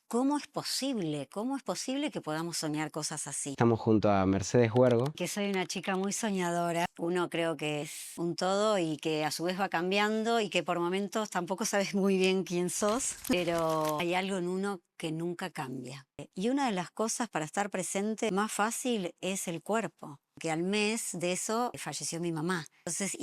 ¿Cómo es posible? ¿Cómo es posible que podamos soñar cosas así? Estamos junto a Mercedes Huergo. Que soy una chica muy soñadora. Uno creo que es un todo y que a su vez va cambiando y que por momentos tampoco sabes muy bien quién sos, pero hay algo en uno que nunca cambia. Y una de las cosas para estar presente más fácil es el cuerpo, que al mes de eso falleció mi mamá. Entonces,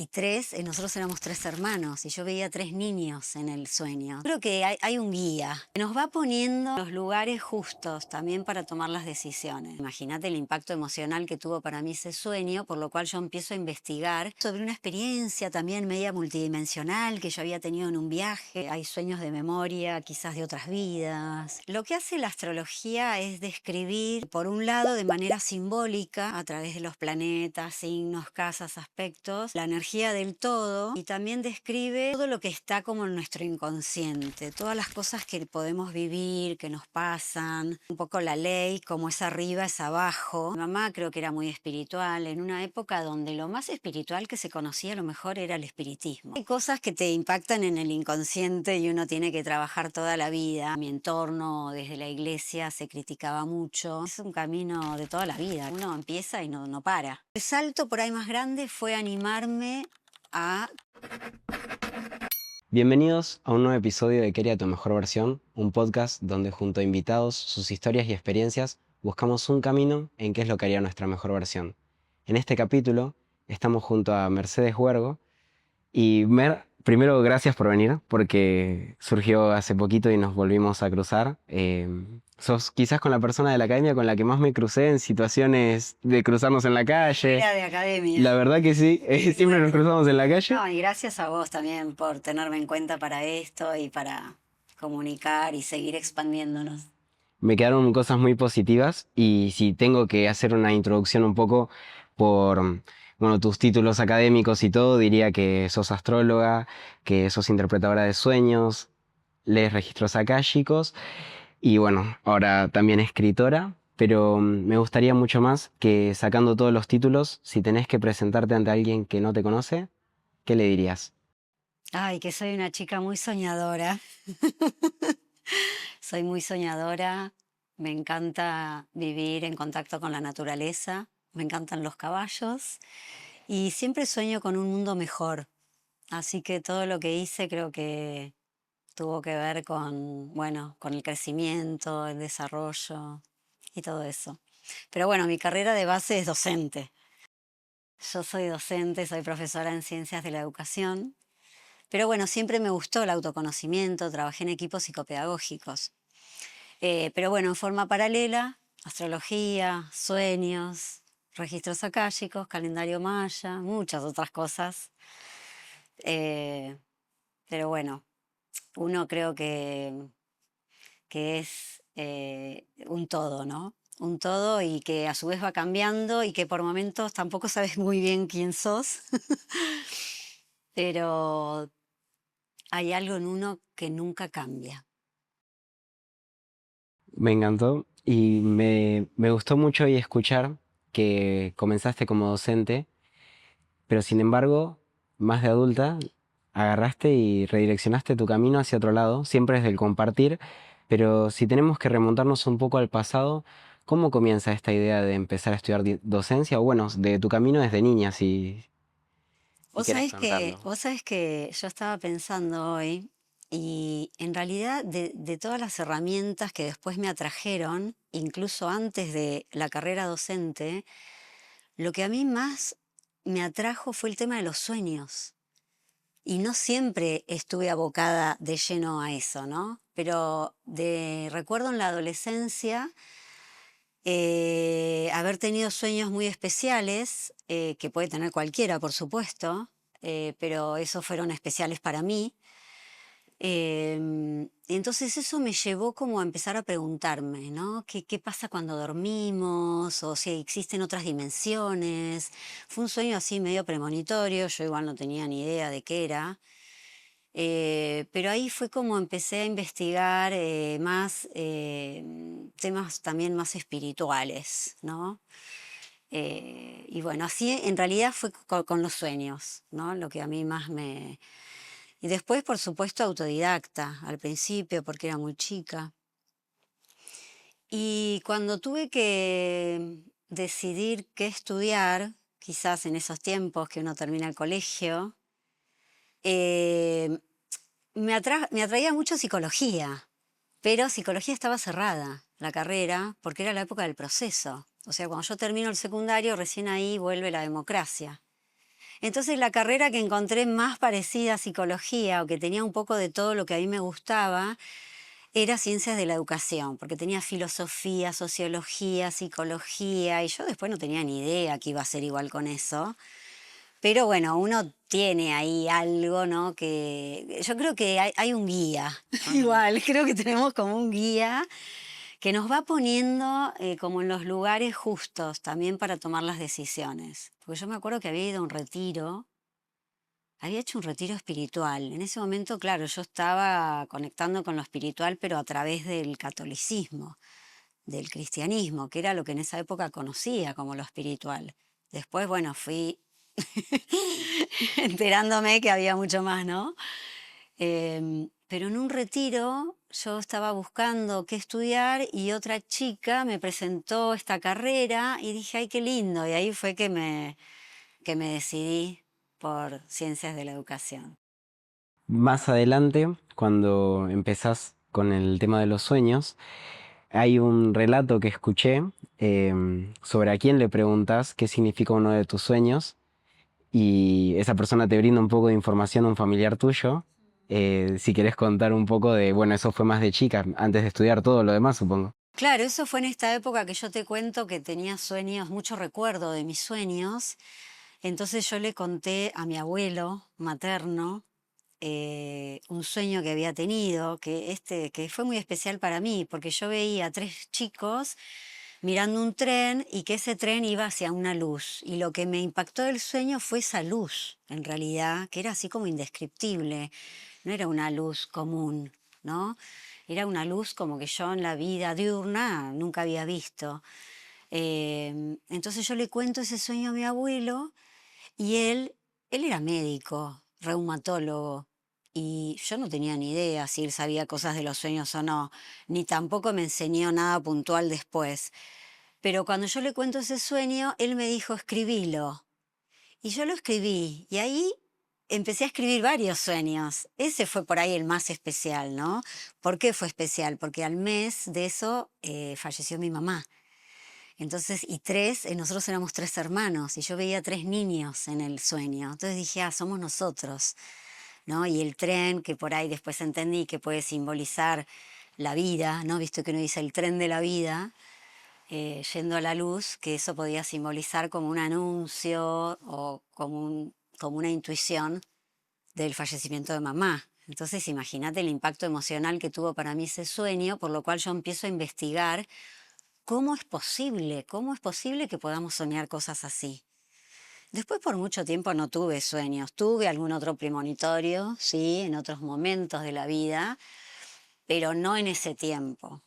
nosotros éramos 3 hermanos y yo veía 3 niños en el sueño. Creo que hay un guía que nos va poniendo los lugares justos también para tomar las decisiones. Imagínate el impacto emocional que tuvo para mí ese sueño, por lo cual yo empiezo a investigar sobre una experiencia también media multidimensional que yo había tenido en un viaje. Hay sueños de memoria, quizás de otras vidas. Lo que hace la astrología es describir, por un lado, de manera simbólica, a través de los planetas, signos, casas, aspectos, la energía del todo, y también describe todo lo que está como en nuestro inconsciente, todas las cosas que podemos vivir, que nos pasan, un poco la ley, como es arriba es abajo. Mi mamá creo que era muy espiritual, en una época donde lo más espiritual que se conocía a lo mejor era el espiritismo. Hay cosas que te impactan en el inconsciente y uno tiene que trabajar toda la vida. Mi entorno, desde la iglesia, se criticaba mucho. Es un camino de toda la vida. Uno empieza y no para. El salto por ahí más grande fue animarme a... Bienvenidos a un nuevo episodio de Quería tu mejor versión, un podcast donde junto a invitados, sus historias y experiencias, buscamos un camino en qué es lo que haría nuestra mejor versión. En este capítulo estamos junto a Mercedes Huergo y primero gracias por venir porque surgió hace poquito y nos volvimos a cruzar. Sos quizás con la persona de la academia con la que más me crucé en situaciones de cruzarnos en la calle. Era de academia. La verdad que sí, siempre nos cruzamos en la calle. No, y gracias a vos también por tenerme en cuenta para esto y para comunicar y seguir expandiéndonos. Me quedaron cosas muy positivas y si tengo que hacer una introducción un poco por, bueno, tus títulos académicos y todo, diría que sos astróloga, que sos interpretadora de sueños, lees registros akáshicos y bueno, ahora también escritora, pero me gustaría mucho más que sacando todos los títulos, si tenés que presentarte ante alguien que no te conoce, ¿qué le dirías? Ay, que soy una chica muy soñadora. Soy muy soñadora, me encanta vivir en contacto con la naturaleza, me encantan los caballos y siempre sueño con un mundo mejor. Así que todo lo que hice creo que tuvo que ver con, bueno, con el crecimiento, el desarrollo y todo eso. Pero bueno, mi carrera de base es docente. Yo soy docente, soy profesora en ciencias de la educación, pero bueno, siempre me gustó el autoconocimiento, trabajé en equipos psicopedagógicos. Pero bueno, en forma paralela, astrología, sueños, registros akáshicos, calendario maya, muchas otras cosas. Eh, pero bueno, uno creo que es un todo, ¿no? Un todo y que a su vez va cambiando y que por momentos tampoco sabes muy bien quién sos, pero hay algo en uno que nunca cambia. Me encantó y me gustó mucho hoy escuchar que comenzaste como docente, pero sin embargo, más de adulta, agarraste y redireccionaste tu camino hacia otro lado, siempre desde el compartir, pero si tenemos que remontarnos un poco al pasado, ¿cómo comienza esta idea de empezar a estudiar docencia? O bueno, de tu camino desde niña, si quieres contarlo. Vos sabés que yo estaba pensando hoy y en realidad de todas las herramientas que después me atrajeron, incluso antes de la carrera docente, lo que a mí más me atrajo fue el tema de los sueños. Y no siempre estuve abocada de lleno a eso, ¿no? Pero recuerdo en la adolescencia haber tenido sueños muy especiales, que puede tener cualquiera, por supuesto, pero esos fueron especiales para mí. Entonces eso me llevó como a empezar a preguntarme, ¿no? ¿Qué pasa cuando dormimos? O si existen otras dimensiones. Fue un sueño así medio premonitorio, yo igual no tenía ni idea de qué era. Pero ahí fue como empecé a investigar más temas también más espirituales, ¿no? Y bueno, así en realidad fue con los sueños, ¿no? Lo que a mí más me... Y después, por supuesto, autodidacta, al principio, porque era muy chica. Y cuando tuve que decidir qué estudiar, quizás en esos tiempos que uno termina el colegio, eh, me atraía mucho psicología, pero psicología estaba cerrada, la carrera, porque era la época del proceso. O sea, cuando yo termino el secundario, recién ahí vuelve la democracia. Entonces la carrera que encontré más parecida a psicología o que tenía un poco de todo lo que a mí me gustaba era ciencias de la educación, porque tenía filosofía, sociología, psicología y yo después no tenía ni idea que iba a ser igual con eso. Pero bueno, uno tiene ahí algo, ¿no? Que yo creo que hay un guía, igual, creo que tenemos como un guía que nos va poniendo como en los lugares justos también para tomar las decisiones. Porque yo me acuerdo que había ido a un retiro, había hecho un retiro espiritual. En ese momento, claro, yo estaba conectando con lo espiritual, pero a través del catolicismo, del cristianismo, que era lo que en esa época conocía como lo espiritual. Después, bueno, fui enterándome que había mucho más, ¿no? Pero en un retiro yo estaba buscando qué estudiar y otra chica me presentó esta carrera y dije, ay, qué lindo. Y ahí fue que me decidí por ciencias de la educación. Más adelante, cuando empezás con el tema de los sueños, hay un relato que escuché sobre a quién le preguntas qué significa uno de tus sueños y esa persona te brinda un poco de información, un familiar tuyo. Si querés contar un poco de, bueno, eso fue más de chica, antes de estudiar todo lo demás, supongo. Claro, eso fue en esta época que yo te cuento que tenía sueños, mucho recuerdo de mis sueños. Entonces yo le conté a mi abuelo materno un sueño que había tenido, que fue muy especial para mí, porque yo veía a tres chicos mirando un tren y que ese tren iba hacia una luz. Y lo que me impactó del sueño fue esa luz, en realidad, que era así como indescriptible. No era una luz común, ¿no? Era una luz como que yo en la vida diurna nunca había visto. Entonces yo le cuento ese sueño a mi abuelo y él era médico, reumatólogo, y yo no tenía ni idea si él sabía cosas de los sueños o no, ni tampoco me enseñó nada puntual después. Pero cuando yo le cuento ese sueño, él me dijo, escribilo. Y yo lo escribí, y ahí empecé a escribir varios sueños. Ese fue por ahí el más especial, ¿no? ¿Por qué fue especial? Porque al mes de eso falleció mi mamá. Entonces, nosotros éramos tres hermanos y yo veía tres niños en el sueño. Entonces dije, ah, somos nosotros, ¿no? Y el tren, que por ahí después entendí que puede simbolizar la vida, ¿no? Visto que uno dice el tren de la vida, yendo a la luz, que eso podía simbolizar como un anuncio o como una intuición del fallecimiento de mamá. Entonces, imagínate el impacto emocional que tuvo para mí ese sueño, por lo cual yo empiezo a investigar cómo es posible que podamos soñar cosas así. Después por mucho tiempo no tuve sueños, tuve algún otro premonitorio, sí, en otros momentos de la vida, pero no en ese tiempo.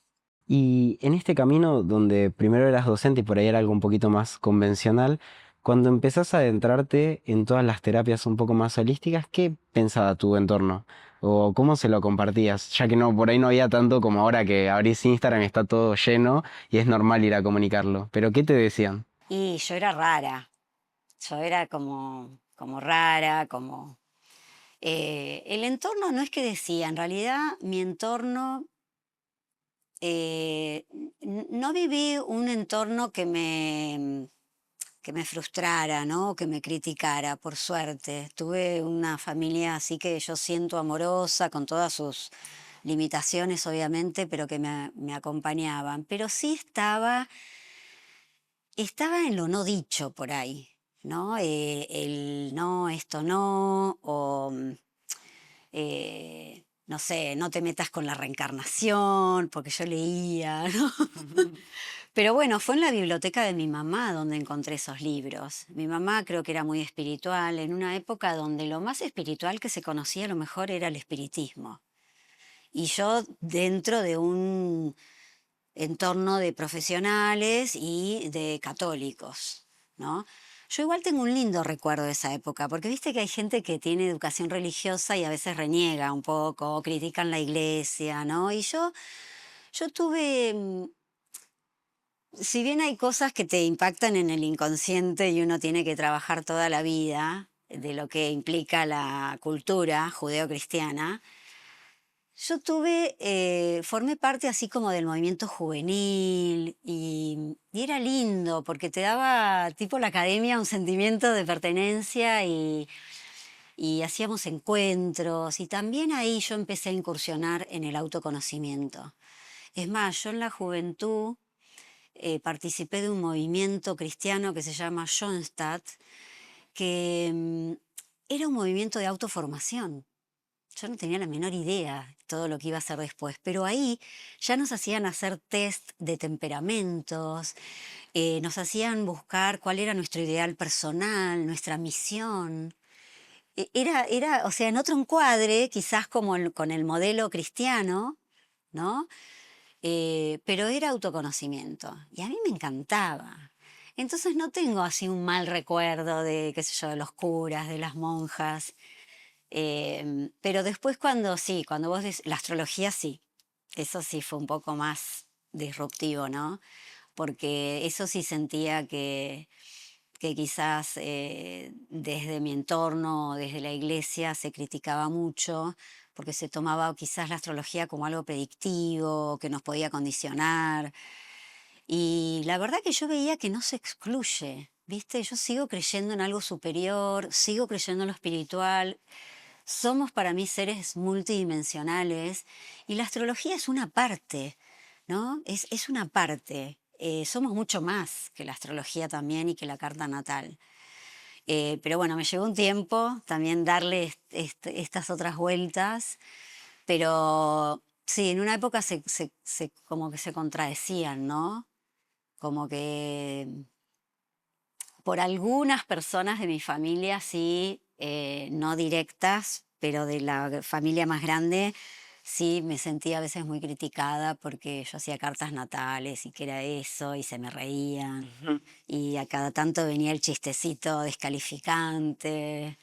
Y en este camino donde primero eras docente y por ahí era algo un poquito más convencional, cuando empezás a adentrarte en todas las terapias un poco más holísticas, ¿qué pensaba tu entorno? ¿O cómo se lo compartías? Ya que no, por ahí no había tanto como ahora que abrís Instagram y está todo lleno y es normal ir a comunicarlo. Pero ¿qué te decían? Y yo era rara, yo era como rara, como... el entorno no es que decía, en realidad mi entorno, no viví un entorno que me frustrara, ¿no? Que me criticara, por suerte. Tuve una familia así que yo siento amorosa, con todas sus limitaciones, obviamente, pero que me acompañaban. Pero sí estaba en lo no dicho por ahí, ¿no? El no, esto no, o no sé, no te metas con la reencarnación, porque yo leía, ¿no? Pero bueno, fue en la biblioteca de mi mamá donde encontré esos libros. Mi mamá creo que era muy espiritual, en una época donde lo más espiritual que se conocía a lo mejor era el espiritismo. Y yo dentro de un entorno de profesionales y de católicos, ¿no? Yo igual tengo un lindo recuerdo de esa época, porque viste que hay gente que tiene educación religiosa y a veces reniega un poco, o critican la iglesia, ¿no? Y yo tuve Si bien hay cosas que te impactan en el inconsciente y uno tiene que trabajar toda la vida de lo que implica la cultura judeocristiana, yo formé parte así como del movimiento juvenil y era lindo porque te daba, tipo la academia, un sentimiento de pertenencia y hacíamos encuentros y también ahí yo empecé a incursionar en el autoconocimiento. Es más, yo en la juventud participé de un movimiento cristiano que se llama Schoenstatt, que era un movimiento de autoformación. Yo no tenía la menor idea de todo lo que iba a hacer después, pero ahí ya nos hacían hacer test de temperamentos, nos hacían buscar cuál era nuestro ideal personal, nuestra misión. O sea, en otro encuadre, quizás como con el modelo cristiano, ¿no? Pero era autoconocimiento y a mí me encantaba. Entonces no tengo así un mal recuerdo de, qué sé yo, de los curas, de las monjas. Pero después cuando vos la astrología sí, eso sí fue un poco más disruptivo, ¿no? Porque eso sí sentía que quizás desde mi entorno, desde la iglesia, se criticaba mucho, porque se tomaba quizás la astrología como algo predictivo, que nos podía condicionar. Y la verdad que yo veía que no se excluye, ¿viste? Yo sigo creyendo en algo superior, sigo creyendo en lo espiritual. Somos para mí seres multidimensionales y la astrología es una parte, ¿no? Es una parte. Somos mucho más que la astrología también y que la carta natal. Pero bueno, me llevó un tiempo también darle estas otras vueltas, pero sí, en una época como que se contradecían, ¿no? Como que por algunas personas de mi familia, sí, no directas, pero de la familia más grande, sí me sentía a veces muy criticada porque yo hacía cartas natales y que era eso, y se me reían, Ujú. y a cada tanto venía el chistecito descalificante.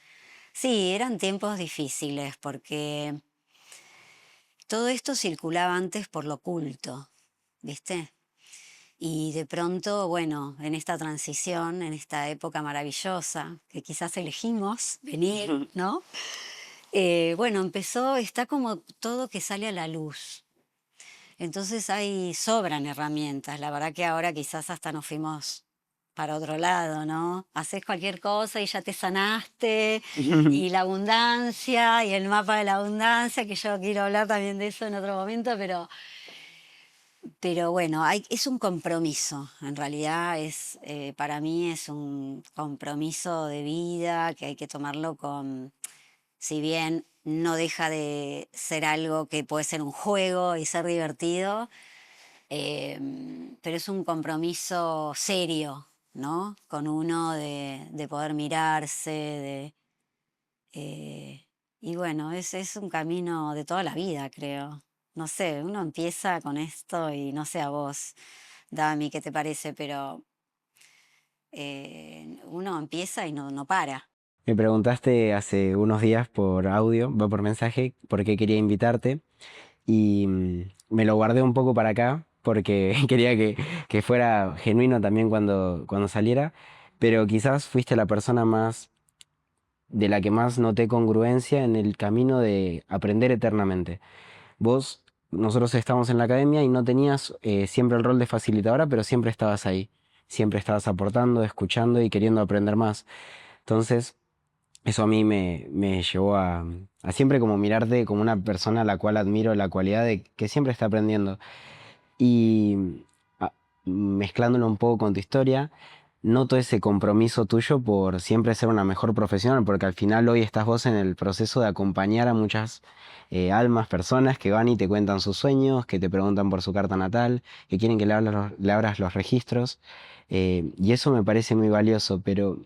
Sí, eran tiempos difíciles porque todo esto circulaba antes por lo oculto, ¿viste? Y de pronto, bueno, en esta transición, en esta época maravillosa que quizás elegimos venir, ¿no? Bueno, está como todo que sale a la luz. Entonces sobran herramientas. La verdad que ahora quizás hasta nos fuimos para otro lado, ¿no? Haces cualquier cosa y ya te sanaste, y la abundancia, y el mapa de la abundancia, que yo quiero hablar también de eso en otro momento, pero bueno, es un compromiso, en realidad para mí es un compromiso de vida que hay que tomarlo si bien no deja de ser algo que puede ser un juego y ser divertido, pero es un compromiso serio, ¿no? Con uno de poder mirarse, y bueno, es un camino de toda la vida, creo. No sé, uno empieza con esto y no sé a vos, Dami, qué te parece, pero uno empieza y no para. Me preguntaste hace unos días por audio, va por mensaje, por qué quería invitarte y me lo guardé un poco para acá porque quería que fuera genuino también cuando saliera, pero quizás fuiste la persona más de la que más noté congruencia en el camino de aprender eternamente. Nosotros estábamos en la academia y no tenías siempre el rol de facilitadora, pero siempre estabas ahí, siempre estabas aportando, escuchando y queriendo aprender más. Entonces, eso a mí me llevó a siempre como mirarte como una persona a la cual admiro la cualidad de que siempre está aprendiendo. Y ah, mezclándolo un poco con tu historia, noto ese compromiso tuyo por siempre ser una mejor profesional, porque al final hoy estás vos en el proceso de acompañar a muchas almas, personas que van y te cuentan sus sueños, que te preguntan por su carta natal, que quieren que le abras los registros. Y eso me parece muy valioso, pero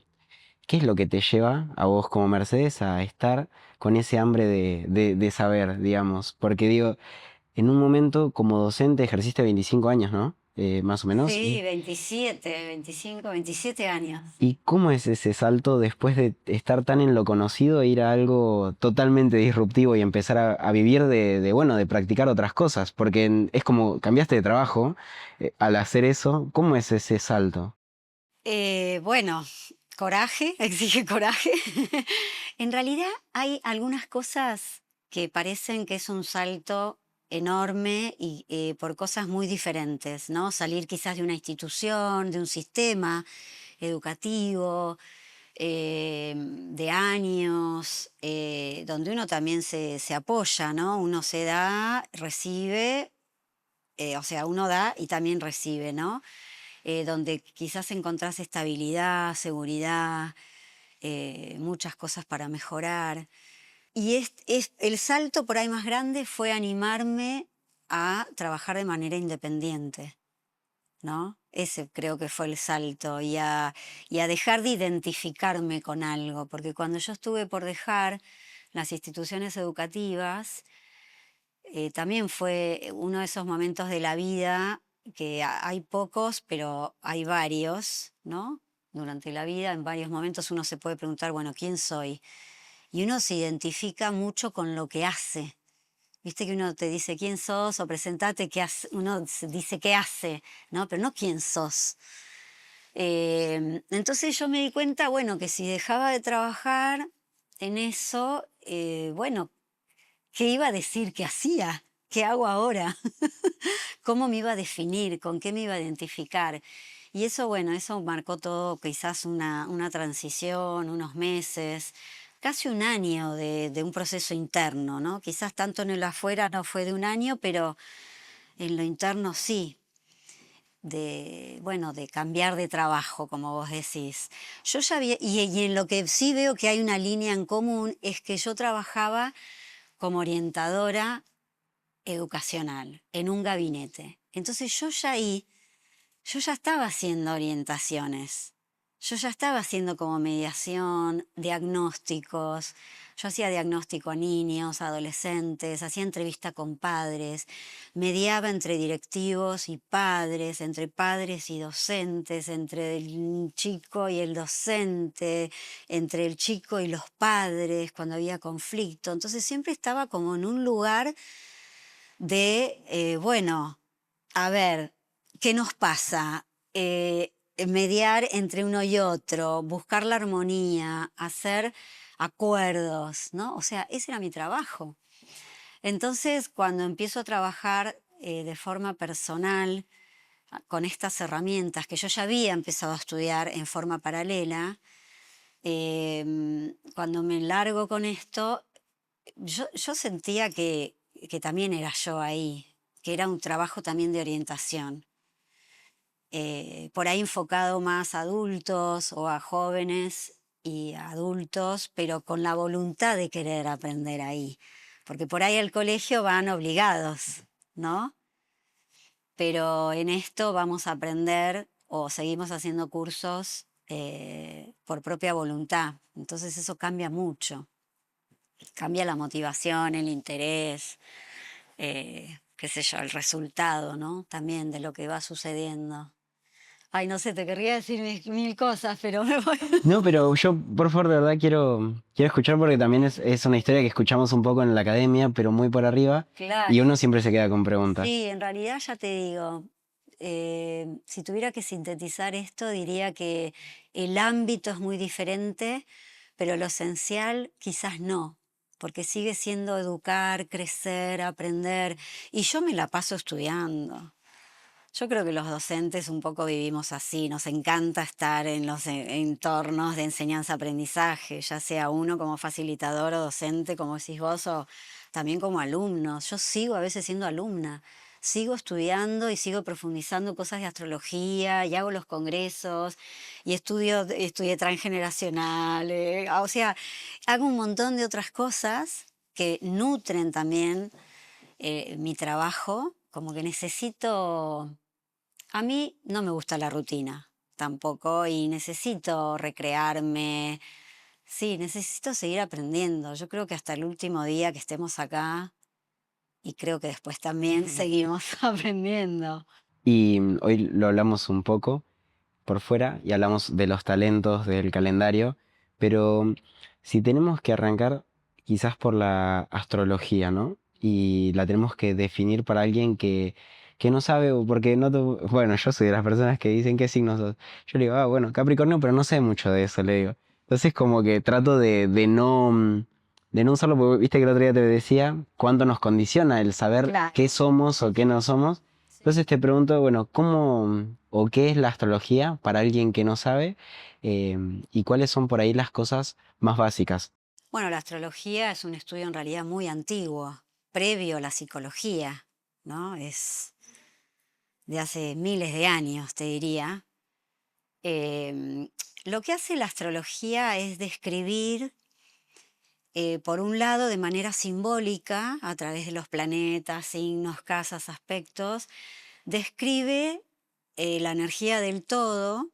¿qué es lo que te lleva a vos como Mercedes a estar con ese hambre de saber, digamos? Porque digo, en un momento como docente ejerciste 25 años, ¿no? más o menos. Sí, 27, 25, 27 años. ¿Y cómo es ese salto después de estar tan en lo conocido, ir a algo totalmente disruptivo y empezar a vivir bueno, de practicar otras cosas? Porque es como cambiaste de trabajo al hacer eso. ¿Cómo es ese salto? Bueno, coraje, exige coraje. En realidad hay algunas cosas que parecen que es un salto enorme y por cosas muy diferentes, ¿no? Salir quizás de una institución, de un sistema educativo, de años, donde uno también se apoya, ¿no? Uno se da, recibe, o sea, uno da y también recibe, ¿no? Donde quizás encontrás estabilidad, seguridad, muchas cosas para mejorar. Y el salto por ahí más grande fue animarme a trabajar de manera independiente, ¿no? Ese creo que fue el salto y a dejar de identificarme con algo, porque cuando yo estuve por dejar las instituciones educativas, también fue uno de esos momentos de la vida que hay pocos, pero hay varios, ¿no? Durante la vida, en varios momentos uno se puede preguntar, bueno, ¿quién soy? Y uno se identifica mucho con lo que hace. Viste que uno te dice quién sos o presentate, uno se dice qué hace, ¿no? Pero no quién sos. Entonces yo me di cuenta, bueno, que si dejaba de trabajar en eso, bueno, ¿qué iba a decir que hacía? ¿Qué hago ahora? ¿Cómo me iba a definir? ¿Con qué me iba a identificar? Y eso, bueno, eso marcó todo, quizás una transición, unos meses, casi un año de un proceso interno, ¿no? Quizás tanto en el afuera no fue de un año, pero en lo interno sí, bueno, de cambiar de trabajo, como vos decís. Yo ya había, y en lo que sí veo que hay una línea en común es que yo trabajaba como orientadora educacional en un gabinete. Entonces yo ya estaba haciendo orientaciones, yo ya estaba haciendo como mediación, diagnósticos, yo hacía diagnóstico a niños, adolescentes, hacía entrevista con padres, mediaba entre directivos y padres, entre padres y docentes, entre el chico y el docente, entre el chico y los padres cuando había conflicto. Entonces siempre estaba como en un lugar de, bueno, a ver, ¿qué nos pasa? Mediar entre uno y otro, buscar la armonía, hacer acuerdos, ¿no? O sea, ese era mi trabajo. Entonces, cuando empiezo a trabajar de forma personal con estas herramientas que yo ya había empezado a estudiar en forma paralela, cuando me largo con esto, yo sentía que también era yo ahí, que era un trabajo también de orientación, por ahí enfocado más a adultos o a jóvenes y a adultos, pero con la voluntad de querer aprender ahí, porque por ahí al colegio van obligados, ¿no? Pero en esto vamos a aprender o seguimos haciendo cursos por propia voluntad, entonces eso cambia mucho. Cambia la motivación, el interés, qué sé yo, el resultado, ¿no? También de lo que va sucediendo. Ay, no sé, te querría decir mil cosas, pero me voy. No, pero yo, por favor, de verdad quiero escuchar porque también es una historia que escuchamos un poco en la academia, pero muy por arriba, Claro. y uno siempre se queda con preguntas. Sí, en realidad ya te digo, si tuviera que sintetizar esto, diría que el ámbito es muy diferente, pero lo esencial quizás no, porque sigue siendo educar, crecer, aprender, y yo me la paso estudiando. Yo creo que los docentes un poco vivimos así, nos encanta estar en los entornos de enseñanza-aprendizaje, ya sea uno como facilitador o docente, como decís vos, o también como alumnos. Yo sigo a veces siendo alumna, sigo estudiando y sigo profundizando cosas de astrología y hago los congresos y estudié transgeneracional, o sea, hago un montón de otras cosas que nutren también mi trabajo, como que necesito, a mí no me gusta la rutina tampoco y necesito recrearme, sí, necesito seguir aprendiendo. Yo creo que hasta el último día que estemos acá y creo que después también seguimos aprendiendo. Y hoy lo hablamos un poco por fuera y hablamos de los talentos del calendario, pero si tenemos que arrancar quizás por la astrología, ¿no? Y la tenemos que definir para alguien que no sabe, o porque no, bueno, yo soy de las personas que dicen qué signos sos. Yo le digo, ah, bueno, Capricornio, pero no sé mucho de eso, le digo. Entonces como que trato de no usarlo, porque viste que el otro día te decía cuánto nos condiciona el saber Claro. qué somos o qué no somos. Entonces te pregunto, bueno, ¿cómo o qué es la astrología para alguien que no sabe? Y cuáles son por ahí las cosas más básicas. Bueno, la astrología es un estudio en realidad muy antiguo, previo a la psicología, ¿no? Es de hace miles de años, te diría. Em, lo que hace la astrología es describir, por un lado, de manera simbólica, a través de los planetas, signos, casas, aspectos, describe la energía del todo,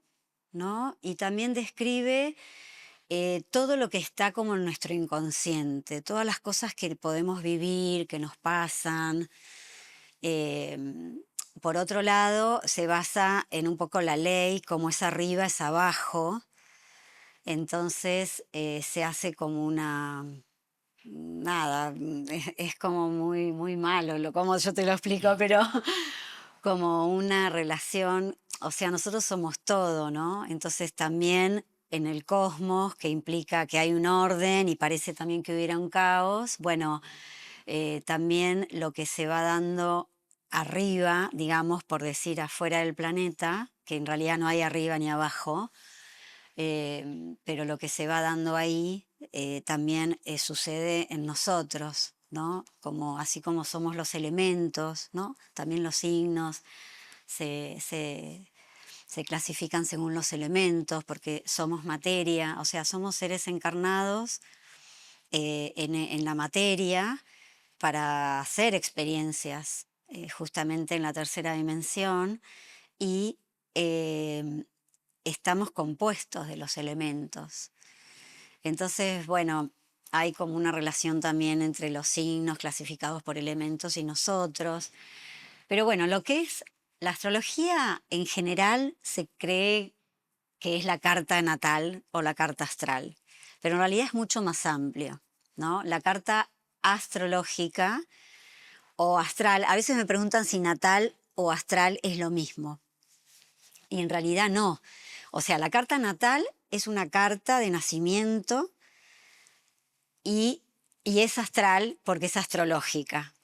¿no? Y también describe todo lo que está como en nuestro inconsciente, todas las cosas que podemos vivir, que nos pasan. Em, por otro lado, se basa en un poco la ley, como es arriba es abajo, entonces se hace como una... Nada, es como muy, muy malo, como yo te lo explico, pero como una relación, o sea, nosotros somos todo, ¿no? Entonces también en el cosmos, que implica que hay un orden y parece también que hubiera un caos, bueno, también lo que se va dando arriba, digamos, por decir afuera del planeta, que en realidad no hay arriba ni abajo, pero lo que se va dando ahí también sucede en nosotros, ¿no? Como, así como somos los elementos, ¿no? También los signos se, se- se clasifican según los elementos, porque somos materia, o sea, somos seres encarnados en la materia para hacer experiencias justamente en la tercera dimensión y em, estamos compuestos de los elementos. Entonces, bueno, hay como una relación también entre los signos clasificados por elementos y nosotros. Pero bueno, lo que es la astrología en general se cree que es la carta natal o la carta astral, pero en realidad es mucho más amplio, ¿no? La carta astrológica o astral, a veces me preguntan si natal o astral es lo mismo, y en realidad no. O sea, la carta natal es una carta de nacimiento y, y es astral porque es astrológica.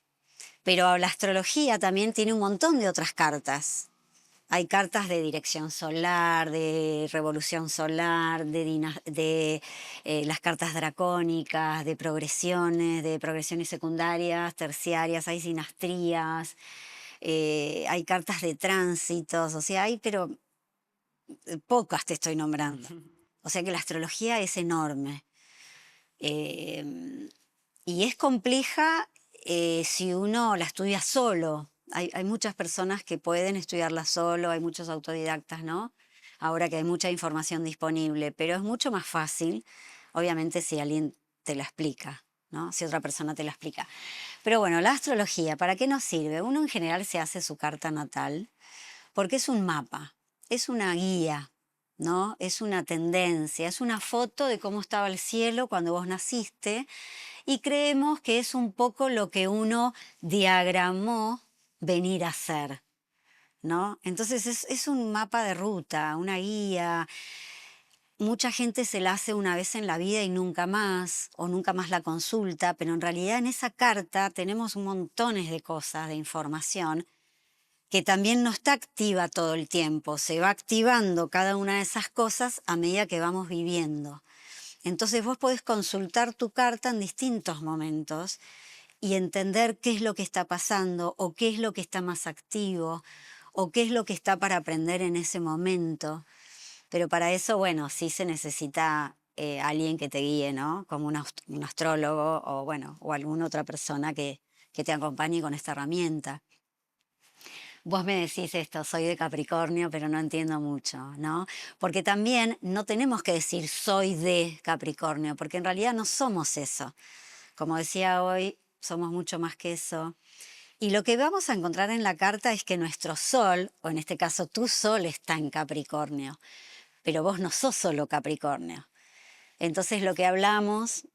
Pero la astrología también tiene un montón de otras cartas. Hay cartas de dirección solar, de revolución solar, de las cartas dracónicas, de progresiones secundarias, terciarias, hay sinastrías, hay cartas de tránsitos, o sea, hay, pero pocas te estoy nombrando. O sea que la astrología es enorme. Em, y es compleja si uno la estudia solo. Hay muchas personas que pueden estudiarla solo, hay muchos autodidactas, ¿no? Ahora que hay mucha información disponible, pero es mucho más fácil, obviamente, si alguien te la explica, ¿no? Si otra persona te la explica. Pero bueno, la astrología, ¿para qué nos sirve? Uno en general se hace su carta natal porque es un mapa, es una guía, ¿no? Es una tendencia, es una foto de cómo estaba el cielo cuando vos naciste y creemos que es un poco lo que uno diagramó venir a ser, ¿no? Entonces es un mapa de ruta, una guía. Mucha gente se la hace una vez en la vida y nunca más, o nunca más la consulta, pero en realidad en esa carta tenemos montones de cosas, de información, que también no está activa todo el tiempo, se va activando cada una de esas cosas a medida que vamos viviendo. Entonces vos podés consultar tu carta en distintos momentos y entender qué es lo que está pasando o qué es lo que está más activo o qué es lo que está para aprender en ese momento. Pero para eso, bueno, sí se necesita alguien que te guíe, ¿no? Como un astrólogo o, bueno, o alguna otra persona que te acompañe con esta herramienta. Vos me decís esto, soy de Capricornio, pero no entiendo mucho, ¿no? Porque también no tenemos que decir soy de Capricornio, porque en realidad no somos eso. Como decía hoy, somos mucho más que eso. Y lo que vamos a encontrar en la carta es que nuestro sol, o en este caso tu sol, está en Capricornio, pero vos no sos solo Capricornio. Entonces lo que hablamos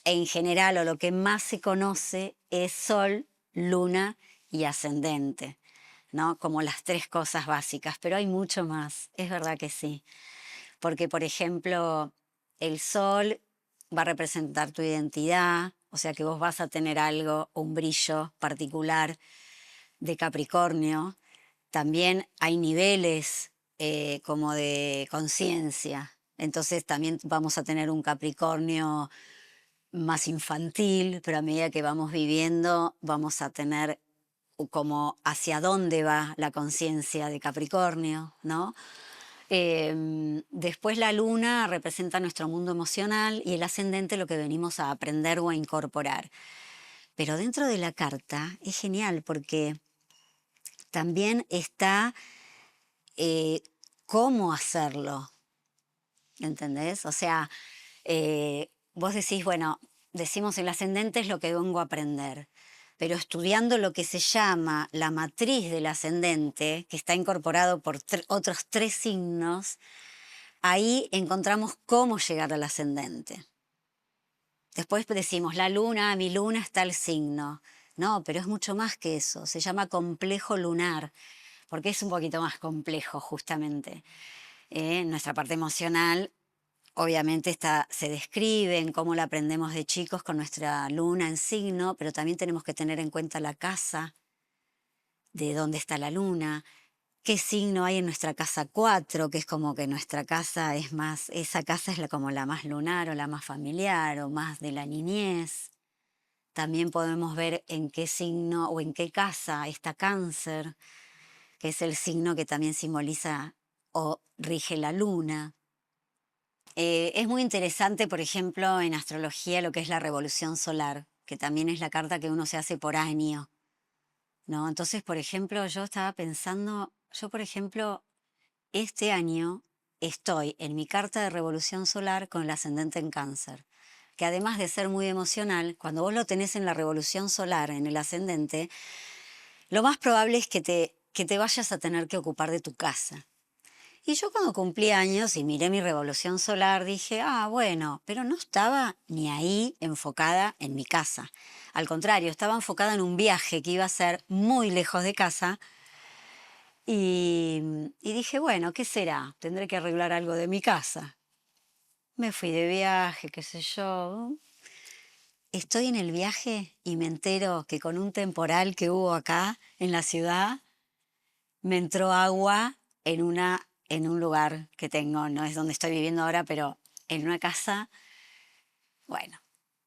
en general o lo que más se conoce es sol, luna y ascendente, ¿no? Como las tres cosas básicas, pero hay mucho más, es verdad que sí. Porque, por ejemplo, el sol va a representar tu identidad, o sea que vos vas a tener algo, un brillo particular de Capricornio. También hay niveles como de conciencia. Entonces también vamos a tener un Capricornio más infantil, pero a medida que vamos viviendo vamos a tener como hacia dónde va la conciencia de Capricornio, ¿no? Después la luna representa nuestro mundo emocional y el ascendente lo que venimos a aprender o a incorporar. Pero dentro de la carta es genial porque también está eh, cómo hacerlo, ¿entendés? O sea, vos decís, bueno, decimos el ascendente es lo que vengo a aprender, pero estudiando lo que se llama la matriz del ascendente, que está incorporado por otros tres signos, ahí encontramos cómo llegar al ascendente. Después decimos, la luna, mi luna está el signo. No, pero es mucho más que eso, se llama complejo lunar, porque es un poquito más complejo justamente. Nuestra parte emocional obviamente se describe en cómo la aprendemos de chicos con nuestra luna en signo, pero también tenemos que tener en cuenta la casa, de dónde está la luna, qué signo hay en nuestra casa 4, que es como que nuestra casa es más, esa casa es como la más lunar o la más familiar o más de la niñez. También podemos ver en qué signo o en qué casa está Cáncer, que es el signo que también simboliza o rige la luna. Es muy interesante, por ejemplo, en astrología lo que es la revolución solar, que también es la carta que uno se hace por año, ¿no? Entonces, por ejemplo, yo estaba pensando, yo, por ejemplo, este año estoy en mi carta de revolución solar con el ascendente en Cáncer, que además de ser muy emocional, cuando vos lo tenés en la revolución solar, en el ascendente, lo más probable es que te vayas a tener que ocupar de tu casa. Y yo cuando cumplí años y miré mi revolución solar dije, ah, bueno, pero no estaba ni ahí enfocada en mi casa. Al contrario, estaba enfocada en un viaje que iba a ser muy lejos de casa y dije, bueno, ¿qué será? Tendré que arreglar algo de mi casa. Me fui de viaje, qué sé yo. Estoy en el viaje y me entero que con un temporal que hubo acá en la ciudad, me entró agua en un lugar que tengo, no es donde estoy viviendo ahora, pero en una casa, bueno,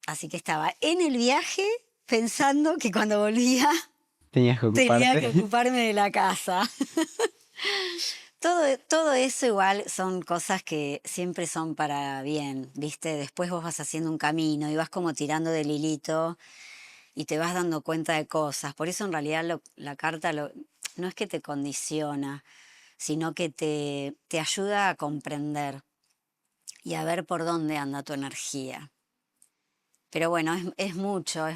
así que estaba en el viaje pensando que cuando volvía Tenías que tenía que ocuparte. ocuparme de la casa. Todo eso igual son cosas que siempre son para bien, ¿viste? Después vos vas haciendo un camino y vas como tirando del hilito y te vas dando cuenta de cosas. Por eso en realidad la carta no es que te condiciona, sino que te ayuda a comprender y a ver por dónde anda tu energía. Pero bueno, es mucho,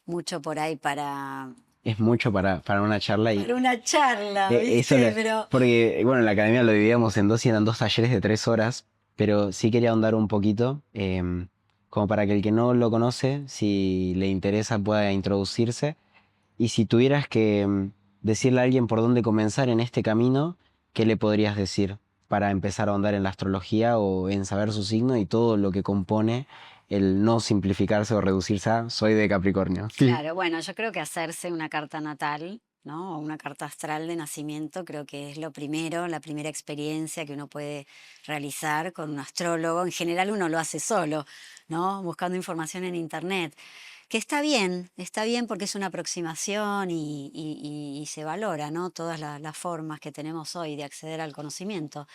mucho por ahí Es mucho para una charla y para una charla, eso, ¿viste? Pero porque bueno, en la academia lo dividíamos en dos y eran dos talleres de 3 horas, pero sí quería ahondar un poquito, como para que el que no lo conoce, si le interesa, pueda introducirse. Y si tuvieras que decirle a alguien por dónde comenzar en este camino, ¿qué le podrías decir para empezar a ahondar en la astrología o en saber su signo y todo lo que compone el no simplificarse o reducirse a soy de Capricornio? Sí. claro, bueno, yo creo que hacerse una carta natal, ¿no? O una carta astral de nacimiento, creo que es lo primero, la primera experiencia que uno puede realizar con un astrólogo. En general uno lo hace solo, ¿no? Buscando información en internet. Que está bien porque es una aproximación y se valora, ¿no? Todas las formas que tenemos hoy de acceder al conocimiento.